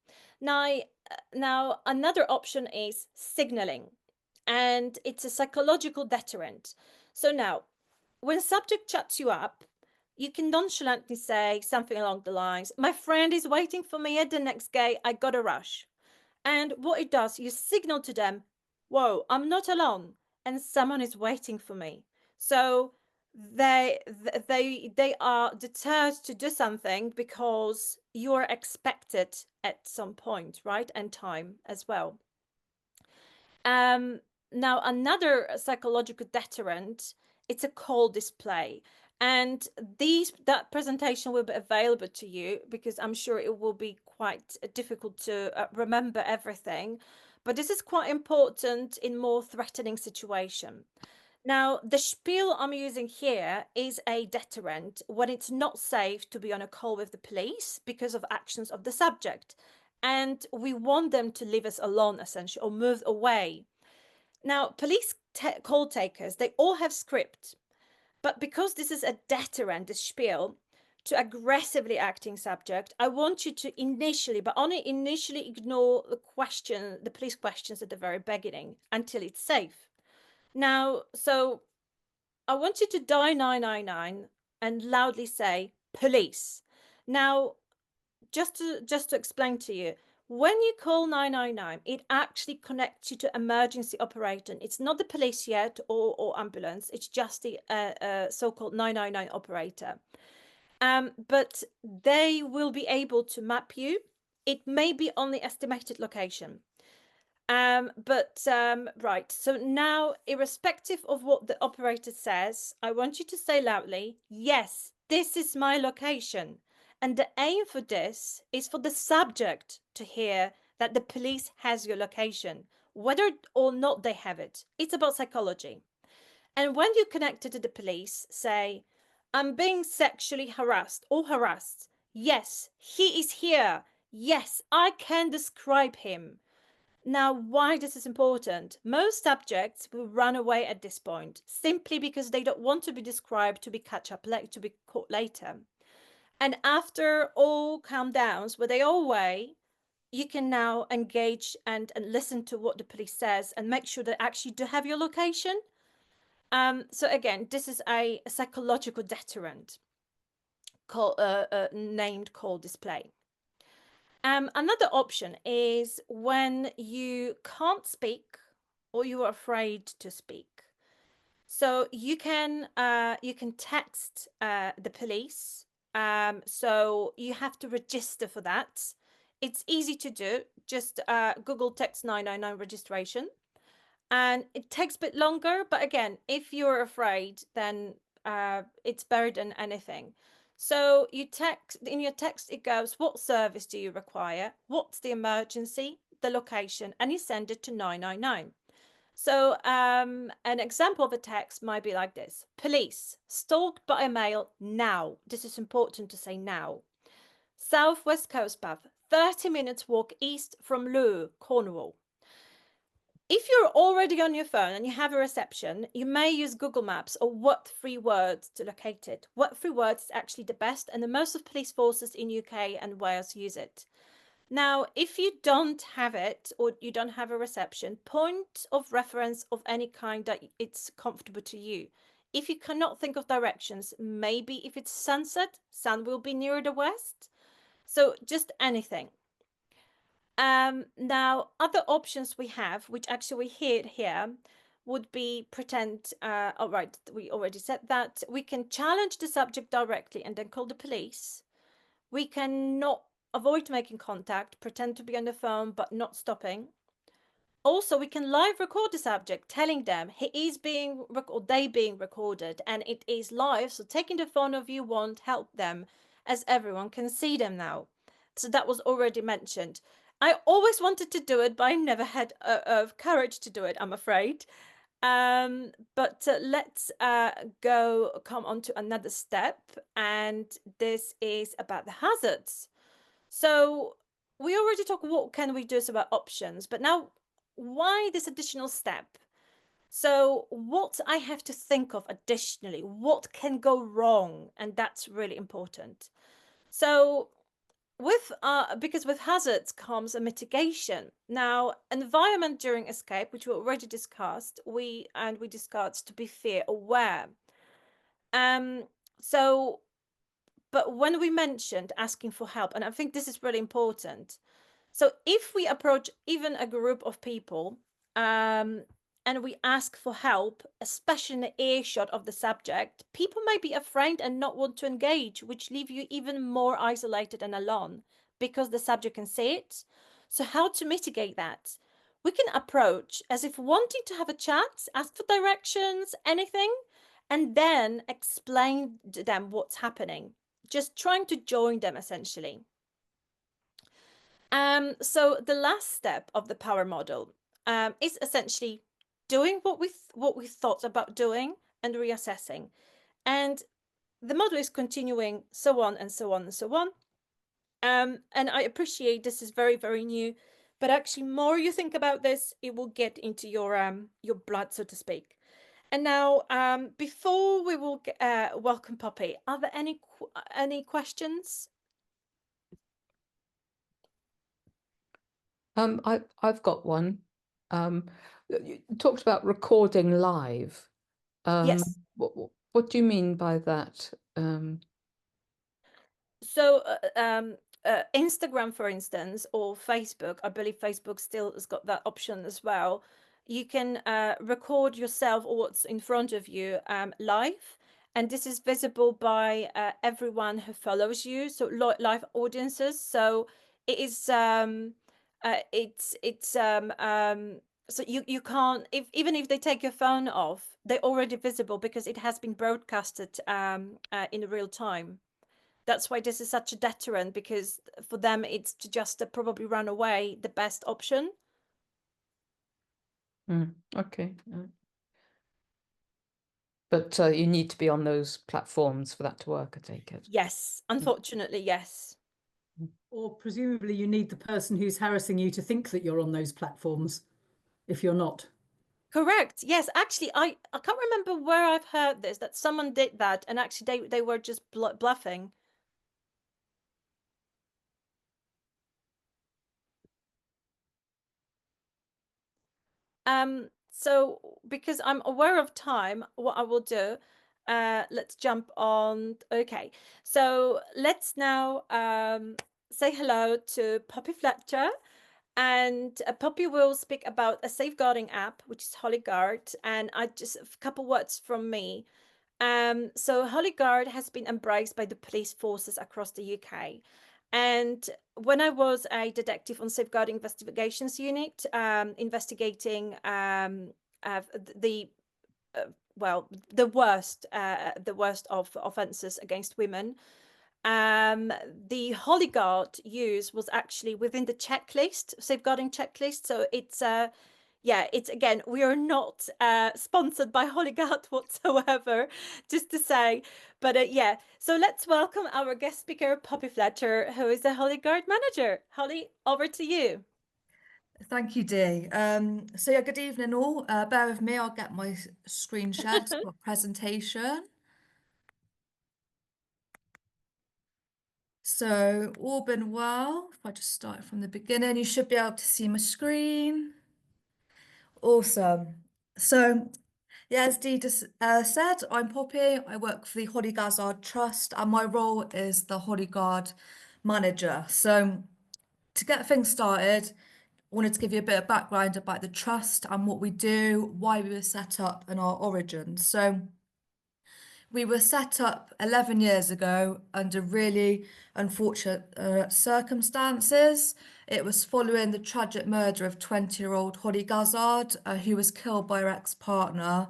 Now another option is signaling, and it's a psychological deterrent. So now, when a subject chats you up, you can nonchalantly say something along the lines, "My friend is waiting for me at the next gate. I gotta rush." And what it does, you signal to them, "Whoa, I'm not alone, and someone is waiting for me." So they are deterred to do something because you are expected at some point, right? And time as well. Now another psychological deterrent, it's a call display. And that presentation will be available to you because I'm sure it will be quite difficult to remember everything. But this is quite important in more threatening situation. Now, the spiel I'm using here is a deterrent when it's not safe to be on a call with the police because of actions of the subject. And we want them to leave us alone, essentially, or move away. Now, police call takers, they all have script. But because this is a deterrent, the spiel, to aggressively acting subject, I want you to initially, but only initially, ignore the police questions at the very beginning until it's safe. Now, so I want you to dial 999 and loudly say police. Now, just to explain to you, when you call 999, it actually connects you to emergency operator. It's not the police yet or ambulance. It's just the so-called 999 operator. But they will be able to map you. It may be on the estimated location. Right, so now, irrespective of what the operator says, I want you to say loudly, "Yes, this is my location." And the aim for this is for the subject to hear that the police has your location, whether or not they have it. It's about psychology. And when you connect it to the police, say, "I'm being sexually harassed or harassed. Yes, he is here. Yes, I can describe him." Now, why this is important? Most subjects will run away at this point simply because they don't want to be described to be to be caught later. And after all calm downs, where they all away, you can now engage and listen to what the police says and make sure they actually do have your location. So again, this is a psychological deterrent named call display. Another option is when you can't speak or you are afraid to speak. So you can text the police. So you have to register for that. It's easy to do. Just Google text 999 registration, and it takes a bit longer. But again, if you're afraid, then it's better than anything. So you text, in your text it goes, "What service do you require? What's the emergency? The location," and you send it to 999. So an example of a text might be like this: "Police, stalked by a male now." This is important to say now. "Southwest Coast Path, 30 minutes walk east from Lure, Cornwall." If you're already on your phone and you have a reception, you may use Google Maps or What 3 Words to locate it. What 3 Words is actually the best, and the most of police forces in UK and Wales use it. Now, if you don't have it or you don't have a reception, point of reference of any kind that it's comfortable to you. If you cannot think of directions, maybe if it's sunset, sun will be nearer the west. So just anything. Now, other options we have, which actually we hear here, would be pretend, all right, we already said that. We can challenge the subject directly and then call the police. We can not avoid making contact, pretend to be on the phone but not stopping. also we can live record the subject, telling them he is being or they being recorded, and it is live. So taking the phone of you won't help them, as everyone can see them now. So that was already mentioned. I always wanted to do it, but I never had courage to do it, I'm afraid. But let's come on to another step, and this is about the hazards. So we already talked what can we do about options, but now why this additional step? So what I have to think of additionally, what can go wrong? And that's really important. So with because with hazards comes a mitigation. Now, environment during escape, which we already discussed, we discussed to be fear aware. So but when we mentioned asking for help, and I think this is really important. So if we approach even a group of people, and we ask for help, especially in the earshot of the subject, people may be afraid and not want to engage, which leave you even more isolated and alone because the subject can see it. So how to mitigate that? We can approach as if wanting to have a chat, ask for directions, anything, and then explain to them what's happening. Just trying to join them essentially. So the last step of the power model is essentially doing what we thought about doing and reassessing. And the model is continuing so on and so on and so on. And I appreciate this is very, very new, but actually more you think about this, it will get into your blood, so to speak. And now, before we will welcome Poppy, are there any questions? I've got one. You talked about recording live. Yes. What do you mean by that? So Instagram, for instance, or Facebook, I believe Facebook still has got that option as well. You can record yourself or what's in front of you live, and this is visible by everyone who follows you. So live audiences. So it is so you can't, even if they take your phone off, they're already visible because it has been broadcasted in real time. That's why this is such a deterrent, because for them it's to just probably run away the best option. Okay. But you need to be on those platforms for that to work, I take it. Yes, unfortunately, yes. Or presumably you need the person who's harassing you to think that you're on those platforms if you're not. Correct. Yes, actually, I can't remember where I've heard this, that someone did that, and actually they were just bluffing. So because I'm aware of time, what I will do, let's jump on. Okay, so let's now say hello to Poppy Fletcher. And Poppy will speak about a safeguarding app, which is HollyGuard. And I just a couple words from me. So HollyGuard has been embraced by the police forces across the UK. And when I was a detective on Safeguarding Investigations Unit, investigating the the worst of offences against women, the HollyGuard use was actually within the checklist, safeguarding checklist. So it's yeah, it's again, we are not sponsored by HollyGuard whatsoever, just to say. But yeah, so let's welcome our guest speaker, Poppy Fletcher, who is the HollyGuard manager. Holly, over to you. Thank you, Dee. So yeah, good evening all. Bear with me, I'll get my screen shared for presentation. So all been well. If I just start from the beginning, you should be able to see my screen. Awesome. So yeah, as Dee just said, I'm Poppy. I work for the HollyGuard Trust, and my role is the HollyGuard manager. So to get things started, I wanted to give you a bit of background about the trust and what we do, why we were set up, and our origins. So we were set up 11 years ago under really unfortunate circumstances. It was following the tragic murder of 20-year-old Holly Gazzard, who was killed by her ex-partner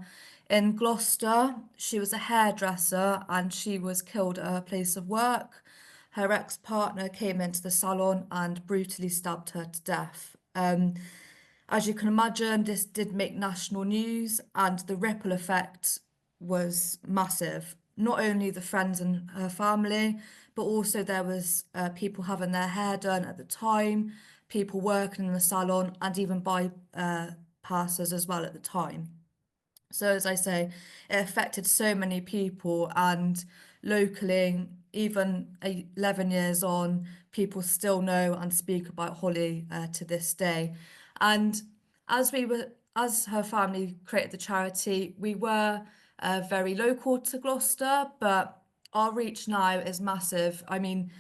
in Gloucester. She was a hairdresser and she was killed at her place of work. Her ex-partner came into the salon and brutally stabbed her to death. As you can imagine, this did make national news, and the ripple effect was massive. Not only the friends and her family, but also there was people having their hair done at the time, people working in the salon, and even bypassers as well at the time. So as I say, it affected so many people, and locally, even 11 years on, people still know and speak about Holly to this day. And as her family created the charity, we were very local to Gloucester, but our reach now is massive. I mean,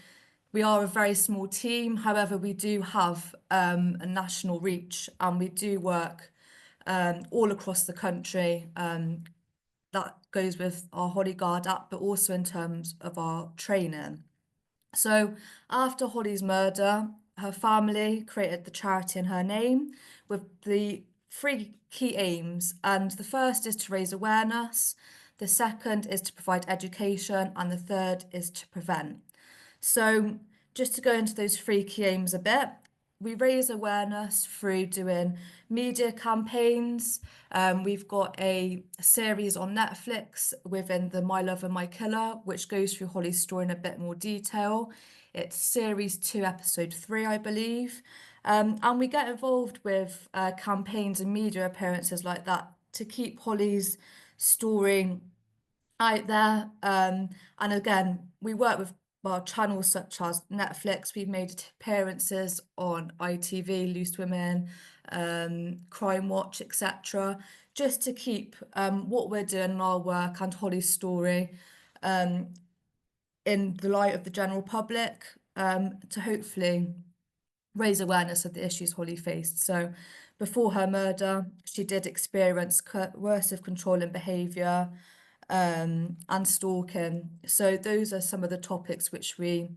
we are a very small team. However, we do have a national reach, and we do work all across the country. That goes with our Holly Guard app, but also in terms of our training. So after Holly's murder, her family created the charity in her name with the 3 key aims. And the first is to raise awareness, the second is to provide education, and the third is to prevent. So just to go into those 3 key aims a bit, we raise awareness through doing media campaigns. We've got a series on Netflix within the My Lover, My Killer, which goes through Holly's story in a bit more detail. It's series 2, episode 3, I believe. And we get involved with campaigns and media appearances like that to keep Holly's story out there. And again, we work with channels such as Netflix. We've made appearances on ITV, Loose Women, Crime Watch, etc., just to keep what we're doing in our work and Holly's story in the light of the general public, to hopefully raise awareness of the issues Holly faced. So before her murder, she did experience coercive controlling behaviour and stalking. So those are some of the topics which we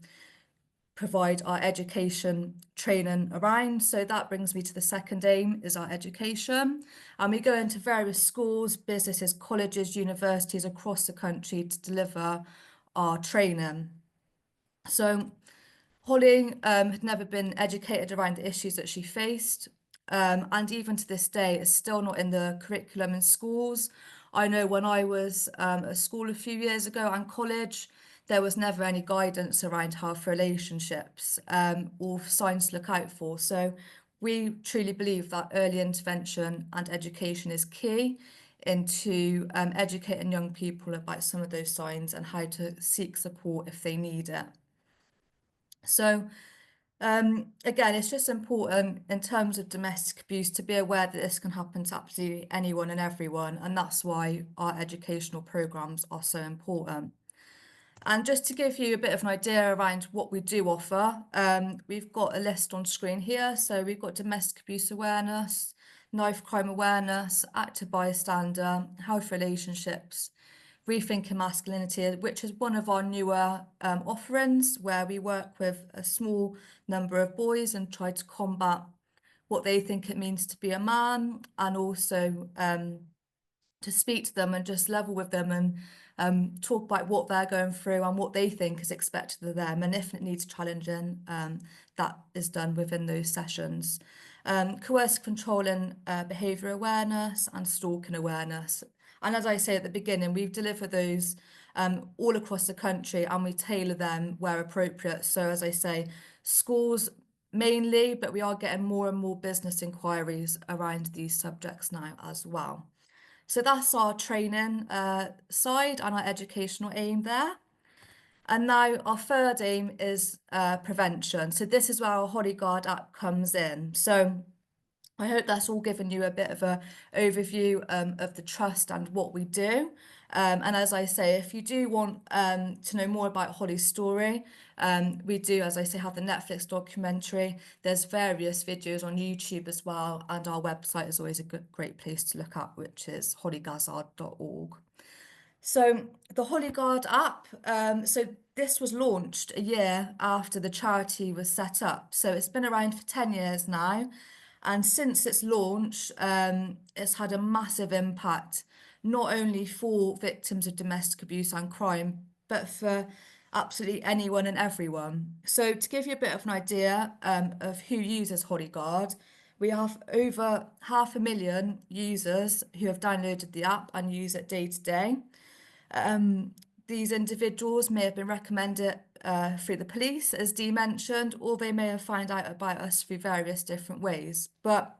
provide our education training around. So that brings me to the second aim, is our education. And we go into various schools, businesses, colleges, universities across the country to deliver our training. So Holly had never been educated around the issues that she faced. And even to this day, it's still not in the curriculum in schools. I know when I was at school a few years ago and college, there was never any guidance around health relationships or signs to look out for. So we truly believe that early intervention and education is key into educating young people about some of those signs and how to seek support if they need it. So again, it's just important in terms of domestic abuse to be aware that this can happen to absolutely anyone and everyone, and that's why our educational programs are so important. And just to give you a bit of an idea around what we do offer, we've got a list on screen here. So we've got domestic abuse awareness, knife crime awareness, active bystander, health relationships, rethinking masculinity, which is one of our newer offerings, where we work with a small number of boys and try to combat what they think it means to be a man, and also to speak to them and just level with them and talk about what they're going through and what they think is expected of them, and if it needs challenging, that is done within those sessions. Coercive controlling behaviour awareness and stalking awareness. And as I say at the beginning, we've delivered those all across the country, and we tailor them where appropriate. So as I say, schools mainly, but we are getting more and more business inquiries around these subjects now as well. So that's our training side and our educational aim there. And now our third aim is prevention. So this is where our Holly Guard app comes in. So I hope that's all given you a bit of an overview of the trust and what we do. And as I say, if you do want to know more about Holly's story, we do, as I say, have the Netflix documentary. There's various videos on YouTube as well, and our website is always a great place to look at, which is hollygazzard.org. So the HollyGuard app, so this was launched a year after the charity was set up. So it's been around for 10 years now. And since its launch, it's had a massive impact, not only for victims of domestic abuse and crime, but for absolutely anyone and everyone. So to give you a bit of an idea of who uses HollyGuard, we have over 500,000 users who have downloaded the app and use it day to day. These individuals may have been recommended through the police, as Dee mentioned, or they may have found out about us through various different ways. But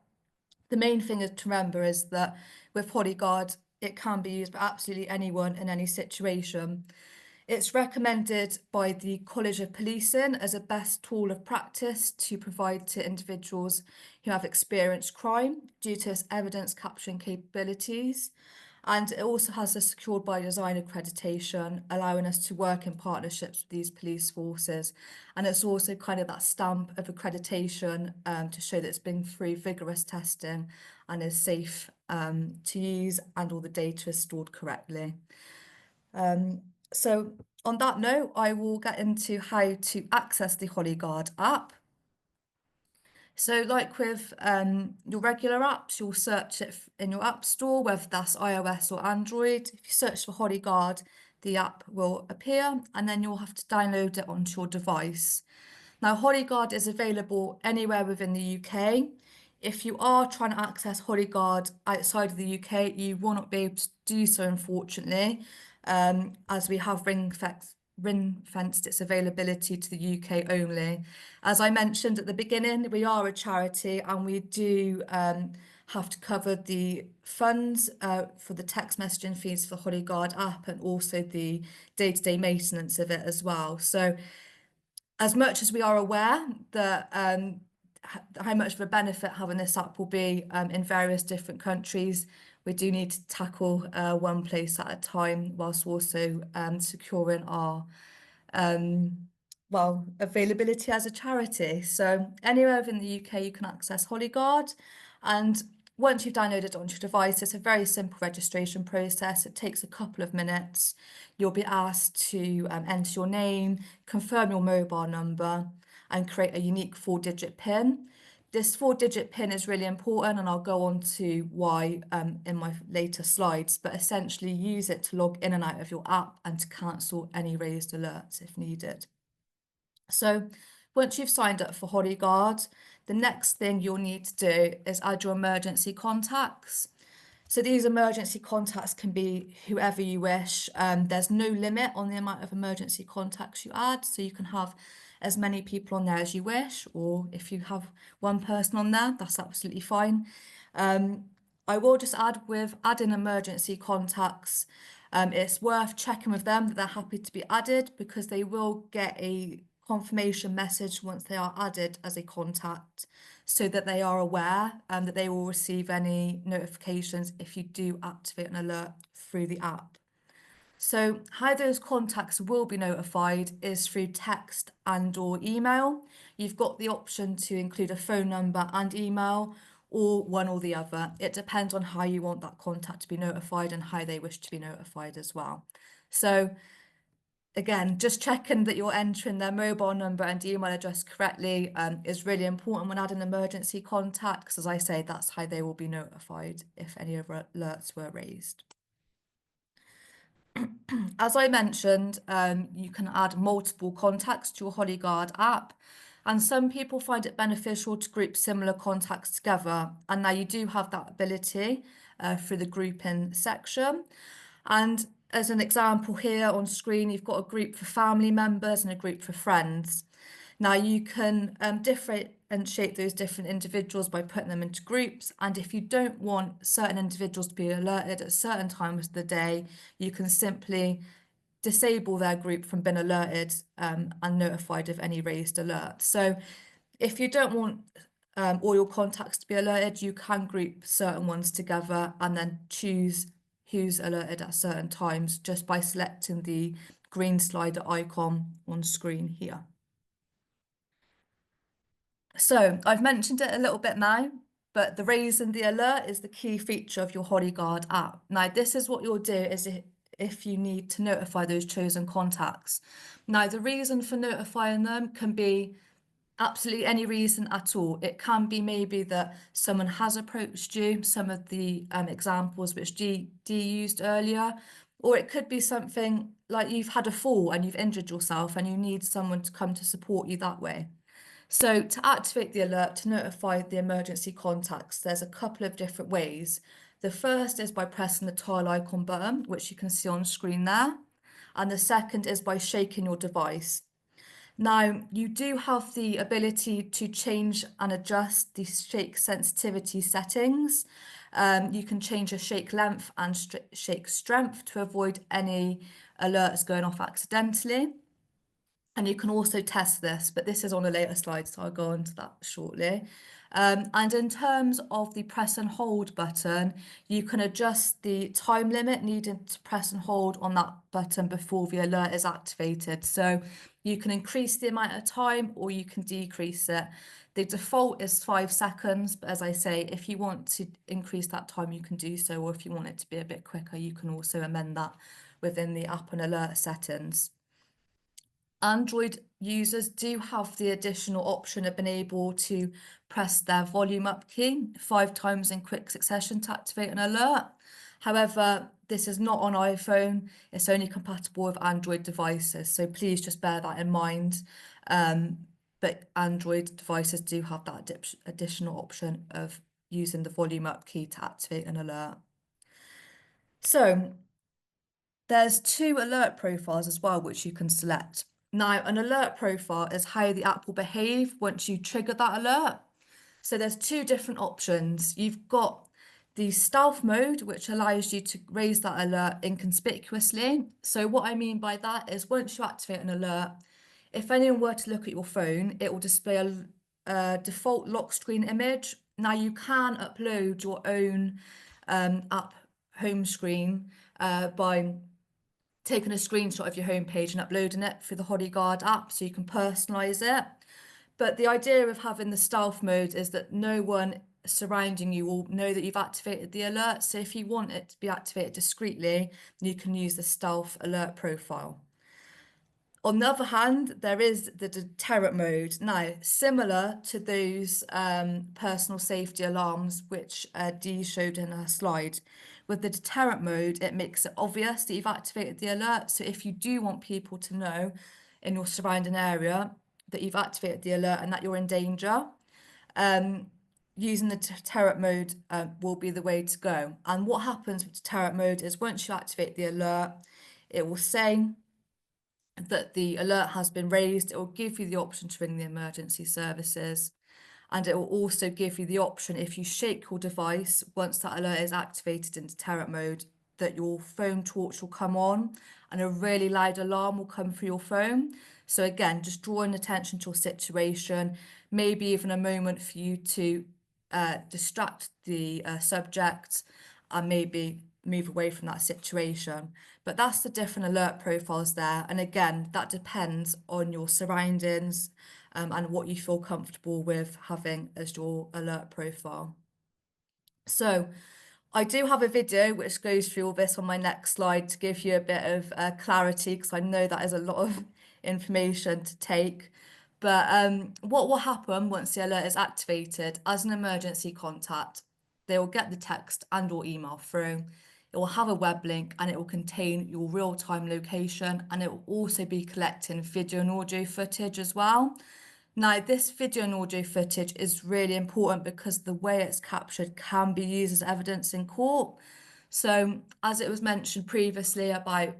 the main thing to remember is that with HollyGuard, it can be used by absolutely anyone in any situation. It's recommended by the College of Policing as a best tool of practice to provide to individuals who have experienced crime due to its evidence capturing capabilities. And it also has a secured by design accreditation, allowing us to work in partnerships with these police forces. And it's also kind of that stamp of accreditation to show that it's been through vigorous testing and is safe to use, and all the data is stored correctly. So on that note, I will get into how to access the HollyGuard app. So like with your regular apps, you'll search it in your app store, whether that's iOS or Android. If you search for HollyGuard, the app will appear, and then you'll have to download it onto your device. Now, HollyGuard is available anywhere within the UK. If you are trying to access HollyGuard outside of the UK, you will not be able to do so, unfortunately, as we have ring-fenced its availability to the UK only. As I mentioned at the beginning, we are a charity and we do have to cover the funds for the text messaging fees for the HollyGuard app, and also the day-to-day maintenance of it as well. So as much as we are aware that how much of a benefit having this app will be in various different countries, we do need to tackle one place at a time, whilst also securing our availability as a charity. So anywhere within the UK, you can access HollyGuard, and once you've downloaded it onto your device, it's a very simple registration process. It takes a couple of minutes. You'll be asked to enter your name, confirm your mobile number, and create a unique 4-digit PIN. This 4-digit PIN is really important, and I'll go on to why in my later slides, but essentially use it to log in and out of your app and to cancel any raised alerts if needed. So once you've signed up for HollyGuard, the next thing you'll need to do is add your emergency contacts. So these emergency contacts can be whoever you wish. There's no limit on the amount of emergency contacts you add, so you can have as many people on there as you wish, or if you have one person on there, that's absolutely fine. I will just add, with adding emergency contacts, it's worth checking with them that they're happy to be added, because they will get a confirmation message once they are added as a contact, so that they are aware that they will receive any notifications if you do activate an alert through the app. So how those contacts will be notified is through text and or email. You've got the option to include a phone number and email, or one or the other. It depends on how you want that contact to be notified and how they wish to be notified as well. So again, just checking that you're entering their mobile number and email address correctly is really important when adding emergency contacts. As I say, that's how they will be notified if any alerts were raised. As I mentioned, you can add multiple contacts to your HollyGuard app, and some people find it beneficial to group similar contacts together. And now you do have that ability through the grouping section. And as an example here on screen, you've got a group for family members and a group for friends. Now you can differentiate those different individuals by putting them into groups, and if you don't want certain individuals to be alerted at certain times of the day, you can simply disable their group from being alerted and notified of any raised alerts. So if you don't want all your contacts to be alerted, you can group certain ones together and then choose who's alerted at certain times just by selecting the green slider icon on screen here. So I've mentioned it a little bit now, but the raising the alert is the key feature of your HollyGuard app. Now, this is what you'll do is if you need to notify those chosen contacts. Now, the reason for notifying them can be absolutely any reason at all. It can be maybe that someone has approached you, some of the examples which Dee used earlier, or it could be something like you've had a fall and you've injured yourself and you need someone to come to support you that way. So to activate the alert, to notify the emergency contacts, there's a couple of different ways. The first is by pressing the tile icon button, which you can see on screen there. And the second is by shaking your device. Now, you do have the ability to change and adjust the shake sensitivity settings. You can change the shake length and shake strength to avoid any alerts going off accidentally. And you can also test this, but this is on a later slide, so I'll go into that shortly. And in terms of the press and hold button, you can adjust the time limit needed to press and hold on that button before the alert is activated. So you can increase the amount of time or you can decrease it. The default is 5 seconds, but as I say, if you want to increase that time, you can do so, or if you want it to be a bit quicker, you can also amend that within the app and alert settings. Android users do have the additional option of being able to press their volume up key 5 times in quick succession to activate an alert. However, this is not on iPhone. It's only compatible with Android devices. So please just bear that in mind. But Android devices do have that additional option of using the volume up key to activate an alert. So there's 2 alert profiles as well, which you can select. Now, an alert profile is how the app will behave once you trigger that alert. So there's 2 different options. You've got the stealth mode, which allows you to raise that alert inconspicuously. So what I mean by that is once you activate an alert, if anyone were to look at your phone, it will display a default lock screen image. Now you can upload your own app home screen by taking a screenshot of your homepage and uploading it through the Bodyguard app so you can personalize it. But the idea of having the stealth mode is that no one surrounding you will know that you've activated the alert. So if you want it to be activated discreetly, you can use the stealth alert profile. On the other hand, there is the deterrent mode. Now, similar to those personal safety alarms, which Dee showed in her slide, with the deterrent mode, it makes it obvious that you've activated the alert. So if you do want people to know in your surrounding area that you've activated the alert and that you're in danger, using the deterrent mode will be the way to go. And what happens with deterrent mode is once you activate the alert, it will say that the alert has been raised. It will give you the option to ring the emergency services, and it will also give you the option, if you shake your device once that alert is activated in deterrent mode, that your phone torch will come on and a really loud alarm will come through your phone. So again, just drawing attention to your situation, maybe even a moment for you to distract the subject and maybe move away from that situation. But that's the different alert profiles there. And again, that depends on your surroundings and what you feel comfortable with having as your alert profile. So I do have a video which goes through all this on my next slide to give you a bit of clarity, because I know that is a lot of information to take. But what will happen once the alert is activated as an emergency contact, they will get the text and or email through. It will have a web link and it will contain your real-time location, and it will also be collecting video and audio footage as well. Now, this video and audio footage is really important because the way it's captured can be used as evidence in court. So, as it was mentioned previously about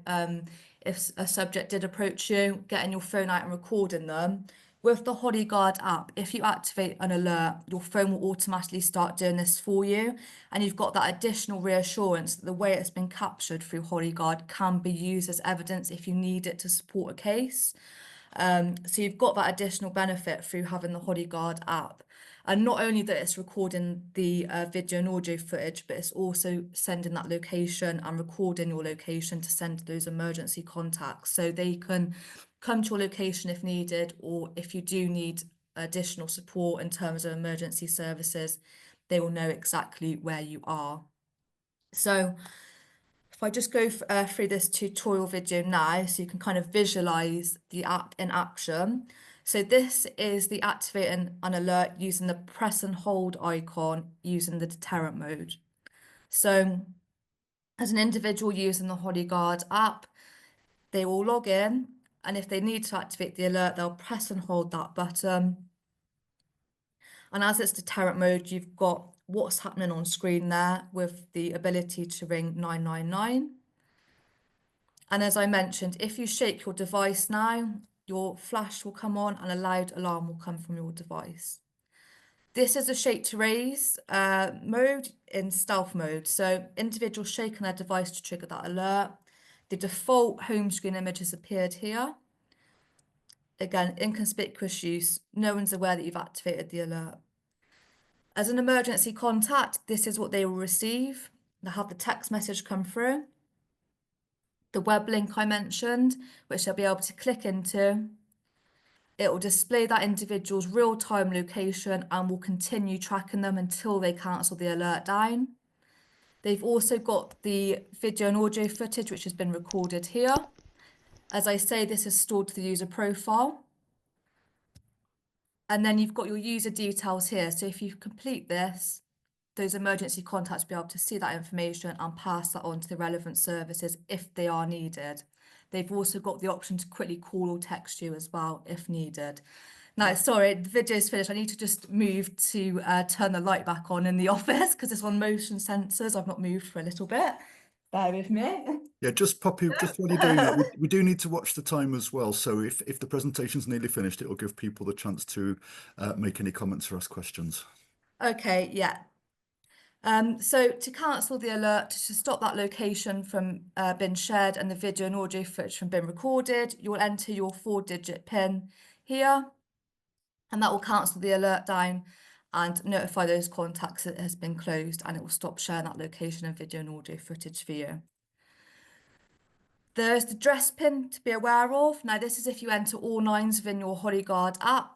if a subject did approach you, getting your phone out and recording them, with the Bodyguard app, if you activate an alert, your phone will automatically start doing this for you. And you've got that additional reassurance that the way it's been captured through Bodyguard can be used as evidence if you need it to support a case. So you've got that additional benefit through having the Bodyguard app. And not only that it's recording the video and audio footage, but it's also sending that location and recording your location to send to those emergency contacts, so they can come to your location if needed, or if you do need additional support in terms of emergency services, they will know exactly where you are. So if I just go through this tutorial video now, so you can kind of visualize the app in action. So this is the activating an alert using the press and hold icon using the deterrent mode. So as an individual using the HollyGuard app, they will log in, and if they need to activate the alert, they'll press and hold that button. And as it's deterrent mode, you've got what's happening on screen there with the ability to ring 999. And as I mentioned, if you shake your device now, your flash will come on and a loud alarm will come from your device. This is a shake to raise mode in stealth mode. So individuals shaking their device to trigger that alert. The default home screen image has appeared here. Again, inconspicuous use. No one's aware that you've activated the alert. As an emergency contact, this is what they will receive. They'll have the text message come through, the web link I mentioned, which they'll be able to click into. It will display that individual's real-time location and will continue tracking them until they cancel the alert down. They've also got the video and audio footage, which has been recorded here. As I say, this is stored to the user profile. And then you've got your user details here. So if you complete this, those emergency contacts will be able to see that information and pass that on to the relevant services if they are needed. They've also got the option to quickly call or text you as well if needed. Now, sorry, the video's finished. I need to just move to turn the light back on in the office because it's on motion sensors. I've not moved for a little bit. Bear with me. Yeah, just while you're doing that, we do need to watch the time as well. So if the presentation's nearly finished, it will give people the chance to make any comments or ask questions. Okay, yeah. So to cancel the alert, to stop that location from being shared and the video and audio footage from being recorded, you will enter your 4-digit PIN here, and that will cancel the alert down and notify those contacts that it has been closed, and it will stop sharing that location and video and audio footage for you. There's the address PIN to be aware of. Now, this is if you enter all 9s within your HollyGuard app.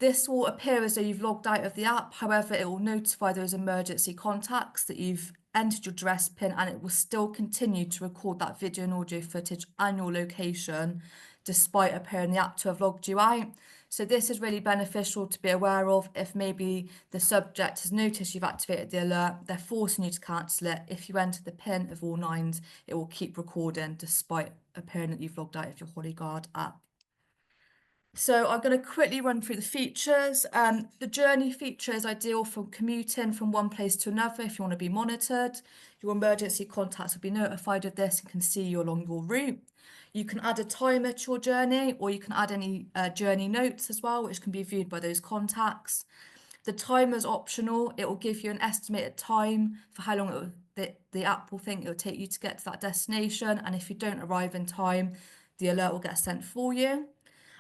This will appear as though you've logged out of the app. However, it will notify those emergency contacts that you've entered your address PIN, and it will still continue to record that video and audio footage and your location despite appearing the app to have logged you out. So this is really beneficial to be aware of if maybe the subject has noticed you've activated the alert, they're forcing you to cancel it. If you enter the PIN of all 9s, it will keep recording despite appearing that you've logged out of your HollyGuard app. So I'm going to quickly run through the features. The journey feature is ideal for commuting from one place to another if you want to be monitored. Your emergency contacts will be notified of this and can see you along your route. You can add a timer to your journey, or you can add any journey notes as well, which can be viewed by those contacts. The timer is optional. It will give you an estimated time for how long the app will think it will take you to get to that destination. And if you don't arrive in time, the alert will get sent for you.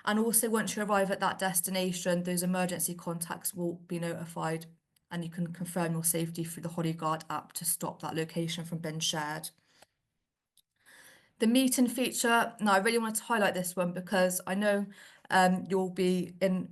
And also, once you arrive at that destination, those emergency contacts will be notified, and you can confirm your safety through the HollyGuard app to stop that location from being shared. The meeting feature, now I really want to highlight this one because I know you'll be in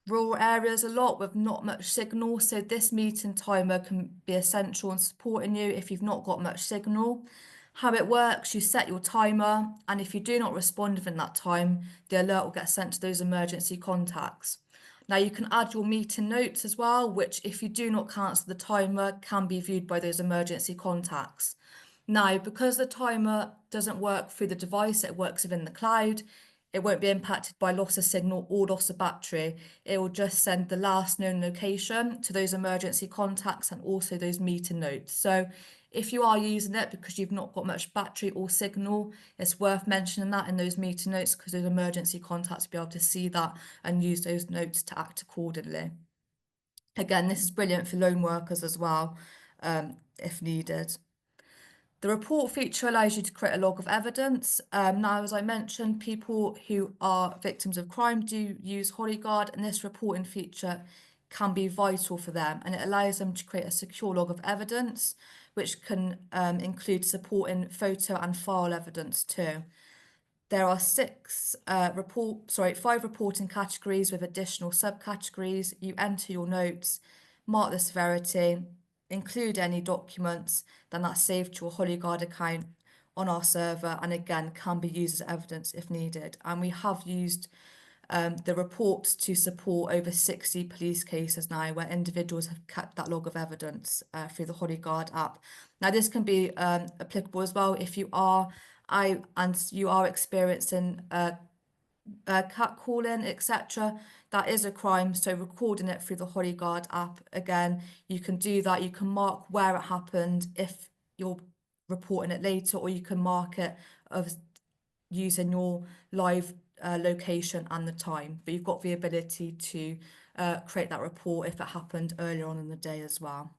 rural areas a lot with not much signal. So this meeting timer can be essential in supporting you if you've not got much signal. How it works, you set your timer, and if you do not respond within that time, the alert will get sent to those emergency contacts. Now you can add your meeting notes as well, which if you do not cancel the timer, can be viewed by those emergency contacts. Now, because the timer doesn't work through the device, it works within the cloud, it won't be impacted by loss of signal or loss of battery. It will just send the last known location to those emergency contacts and also those meeting notes. So if you are using it because you've not got much battery or signal, it's worth mentioning that in those meeting notes because those emergency contacts will be able to see that and use those notes to act accordingly. Again, this is brilliant for lone workers as well, if needed. The report feature allows you to create a log of evidence. Now, as I mentioned, people who are victims of crime do use HollyGuard, and this reporting feature can be vital for them, and it allows them to create a secure log of evidence, which can include supporting photo and file evidence too. There are 5 reporting categories with additional subcategories. You enter your notes, mark the severity, include any documents, then that's saved to your HollyGuard account on our server, and again can be used as evidence if needed. And we have used the reports to support over 60 police cases now where individuals have kept that log of evidence through the Holyguard app. Now this can be applicable as well if you are experiencing catcalling, etc. That is a crime, so recording it through the Holyguard app, again, you can do that. You can mark where it happened if you're reporting it later, or you can mark it of using your live location and the time, but you've got the ability to create that report if it happened earlier on in the day as well.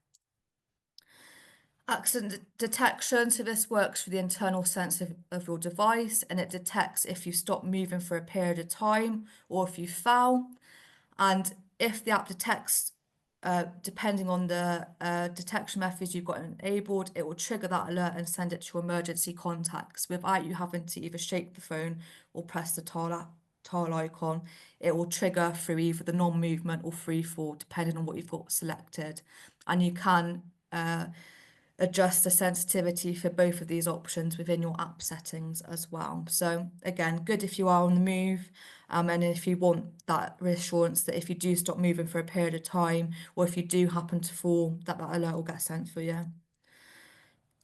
Accident detection, so this works for the internal sensor of your device, and it detects if you stop moving for a period of time or if you fell. And if the app detects, depending on the detection methods you've got enabled, it will trigger that alert and send it to emergency contacts without you having to either shake the phone or press the tile icon. It will trigger through either the non-movement or free fall, depending on what you've got selected. And you can adjust the sensitivity for both of these options within your app settings as well. So again, good if you are on the move, and if you want that reassurance that if you do stop moving for a period of time, or if you do happen to fall, that alert will get sent for you.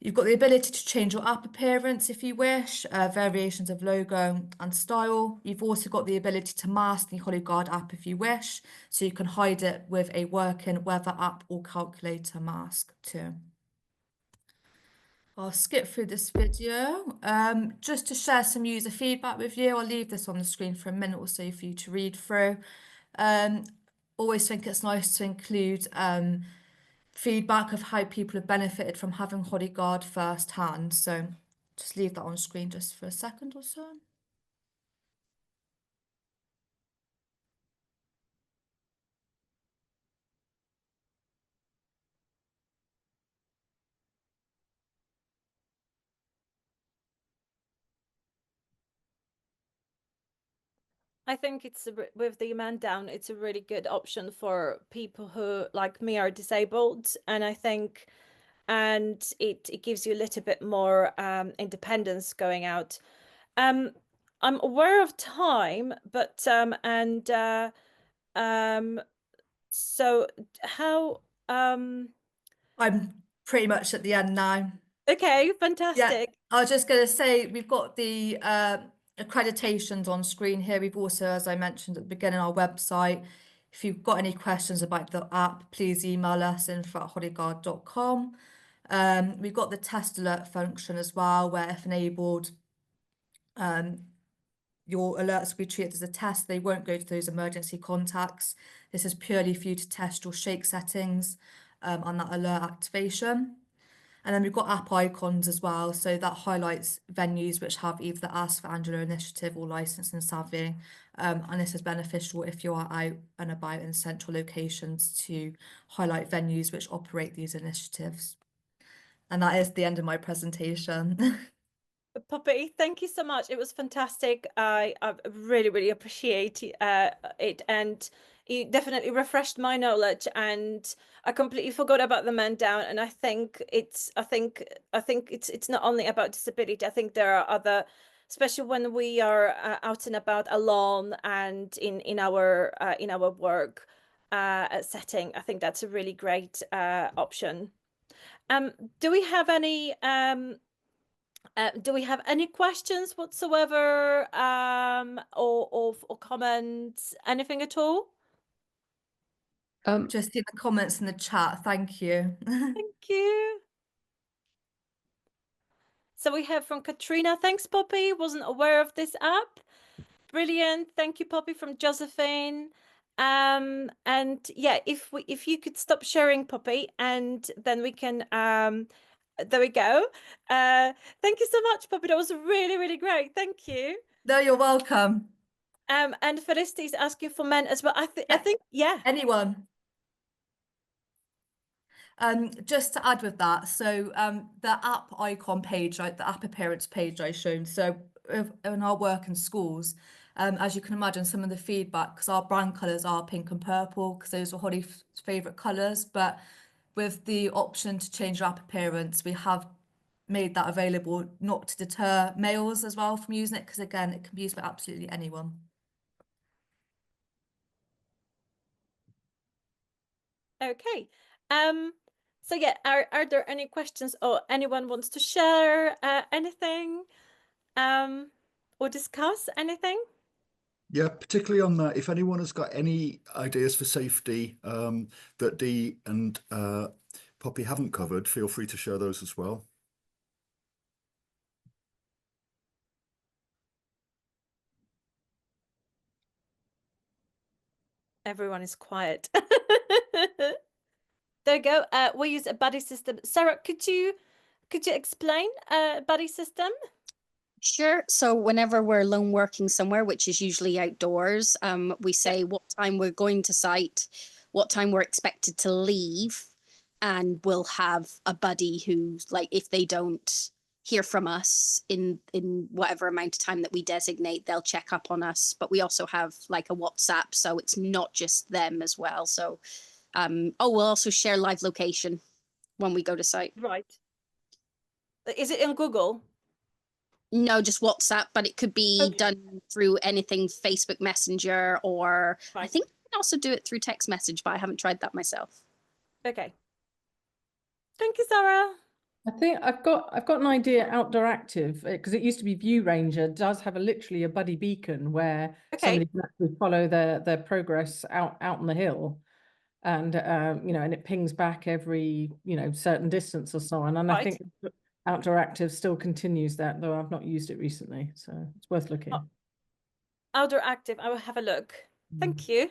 You've got the ability to change your app appearance if you wish, variations of logo and style. You've also got the ability to mask the Holyguard app if you wish, so you can hide it with a working weather app or calculator mask too. I'll skip through this video just to share some user feedback with you. I'll leave this on the screen for a minute or so for you to read through. Always think it's nice to include feedback of how people have benefited from having Holyguard firsthand. So just leave that on screen just for a second or so. I think it's with the man down, it's a really good option for people who, like me, are disabled, and I think, and it gives you a little bit more independence going out. I'm aware of time, but so how I'm pretty much at the end now. okay, Yeah, fantastic. I was just going to say we've got the accreditations on screen here. We've also, as I mentioned at the beginning, our website. If you've got any questions about the app, please email us info@holyguard.com. We've got the test alert function as well, where if enabled, your alerts will be treated as a test. They won't go to those emergency contacts. This is purely for you to test your shake settings on that alert activation. And then we've got app icons as well. So that highlights venues which have either the Ask for Angela initiative or Licensed and Savvy. And this is beneficial if you are out and about in central locations to highlight venues which operate these initiatives. And that is the end of my presentation. Poppy, thank you so much. It was fantastic. I really, really appreciate it, and it definitely refreshed my knowledge. And I completely forgot about the man down. And I think it's not only about disability. I think there are other, especially when we are out and about alone and in our work setting. I think that's a really great option. Do we have any questions whatsoever, or comments, anything at all? Just see the comments in the chat. Thank you. Thank you. So we have from Katrina, thanks Poppy, wasn't aware of this app. Brilliant. Thank you, Poppy, from Josephine. And yeah, if you could stop sharing, Poppy, and then we can there we go. Thank you so much, Poppy. That was really, really great. Thank you. No, you're welcome. And Felicity is asking for men as well. I Yeah. think, yeah. Anyone. Just to add with that, so the app icon page, like the app appearance page I shown, so in our work in schools, as you can imagine, some of the feedback, because our brand colours are pink and purple, because those are Holly's favourite colours, but with the option to change your app appearance, we have made that available, not to deter males as well from using it, because again, it can be used by absolutely anyone. Okay. So yeah, are there any questions or anyone wants to share anything or discuss anything? Yeah, particularly on that, if anyone has got any ideas for safety that Dee and Poppy haven't covered, feel free to share those as well. Everyone is quiet. There you go. We use a buddy system. Sarah, could you explain a buddy system? Sure. So whenever we're lone working somewhere, which is usually outdoors, we say what time we're going to site, what time we're expected to leave, and we'll have a buddy who's like, if they don't hear from us in whatever amount of time that we designate, they'll check up on us. But we also have like a WhatsApp, so it's not just them as well. So, we'll also share live location when we go to site. Right. Is it in Google? No, just WhatsApp, but it could be Okay. done through anything, Facebook Messenger, or I Right. think you can also do it through text message, but I haven't tried that myself. Okay. Thank you, Sarah. I think I've got an idea. Outdoor Active, because it used to be View Ranger, does have literally a buddy beacon where Okay. somebody can actually follow their progress out on the hill, and you know, and it pings back every, you know, certain distance or so on. And I Right. think Outdoor Active still continues that, though I've not used it recently, so it's worth looking. Oh. Outdoor Active, I will have a look. Thank you.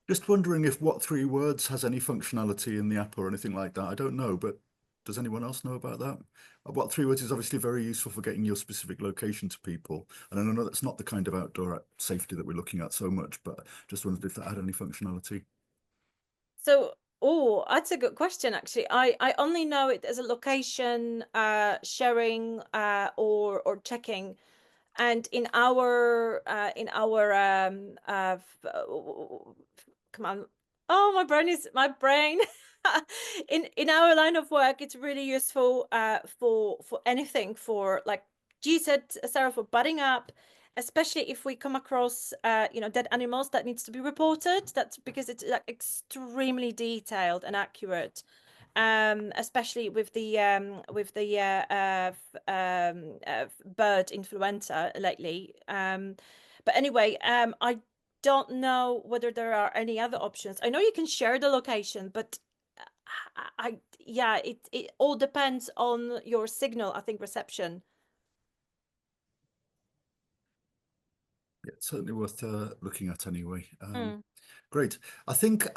Just wondering if What Three Words has any functionality in the app or anything like that. I don't know, but does anyone else know about that? What Three Words is obviously very useful for getting your specific location to people. And I know that's not the kind of outdoor safety that we're looking at so much, but just wondered if that had any functionality. So, oh, that's a good question, actually. I only know it as a location sharing or checking. And in our come on, oh, my brain in our line of work, it's really useful for anything, for, like you said, Sarah, for budding up, especially if we come across you know, dead animals that needs to be reported. That's because it's like extremely detailed and accurate. Especially with the bird influenza lately. But anyway, I don't know whether there are any other options. I know you can share the location, but yeah, it all depends on your signal, I think, reception. Yeah, it's certainly worth looking at anyway. Mm. Great. I think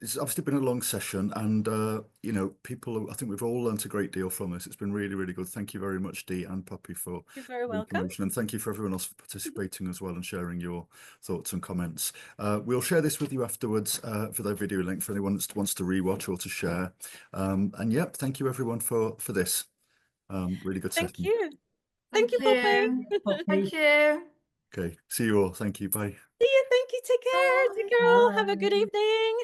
it's obviously been a long session, and you know, I think we've all learned a great deal from this. It's been really, really good. Thank you very much, Dee and Poppy, for You're very the welcome. information, and thank you for everyone else for participating as well and sharing your thoughts and comments. We'll share this with you afterwards for their video link for anyone that wants to rewatch or to share. And yep, thank you everyone for this. Really good Thank session. you. Thank you, Poppy. Thank you. Okay, see you all. Thank you. Bye. See you. Thank you. Take care. Take care all. Have a good Bye. evening.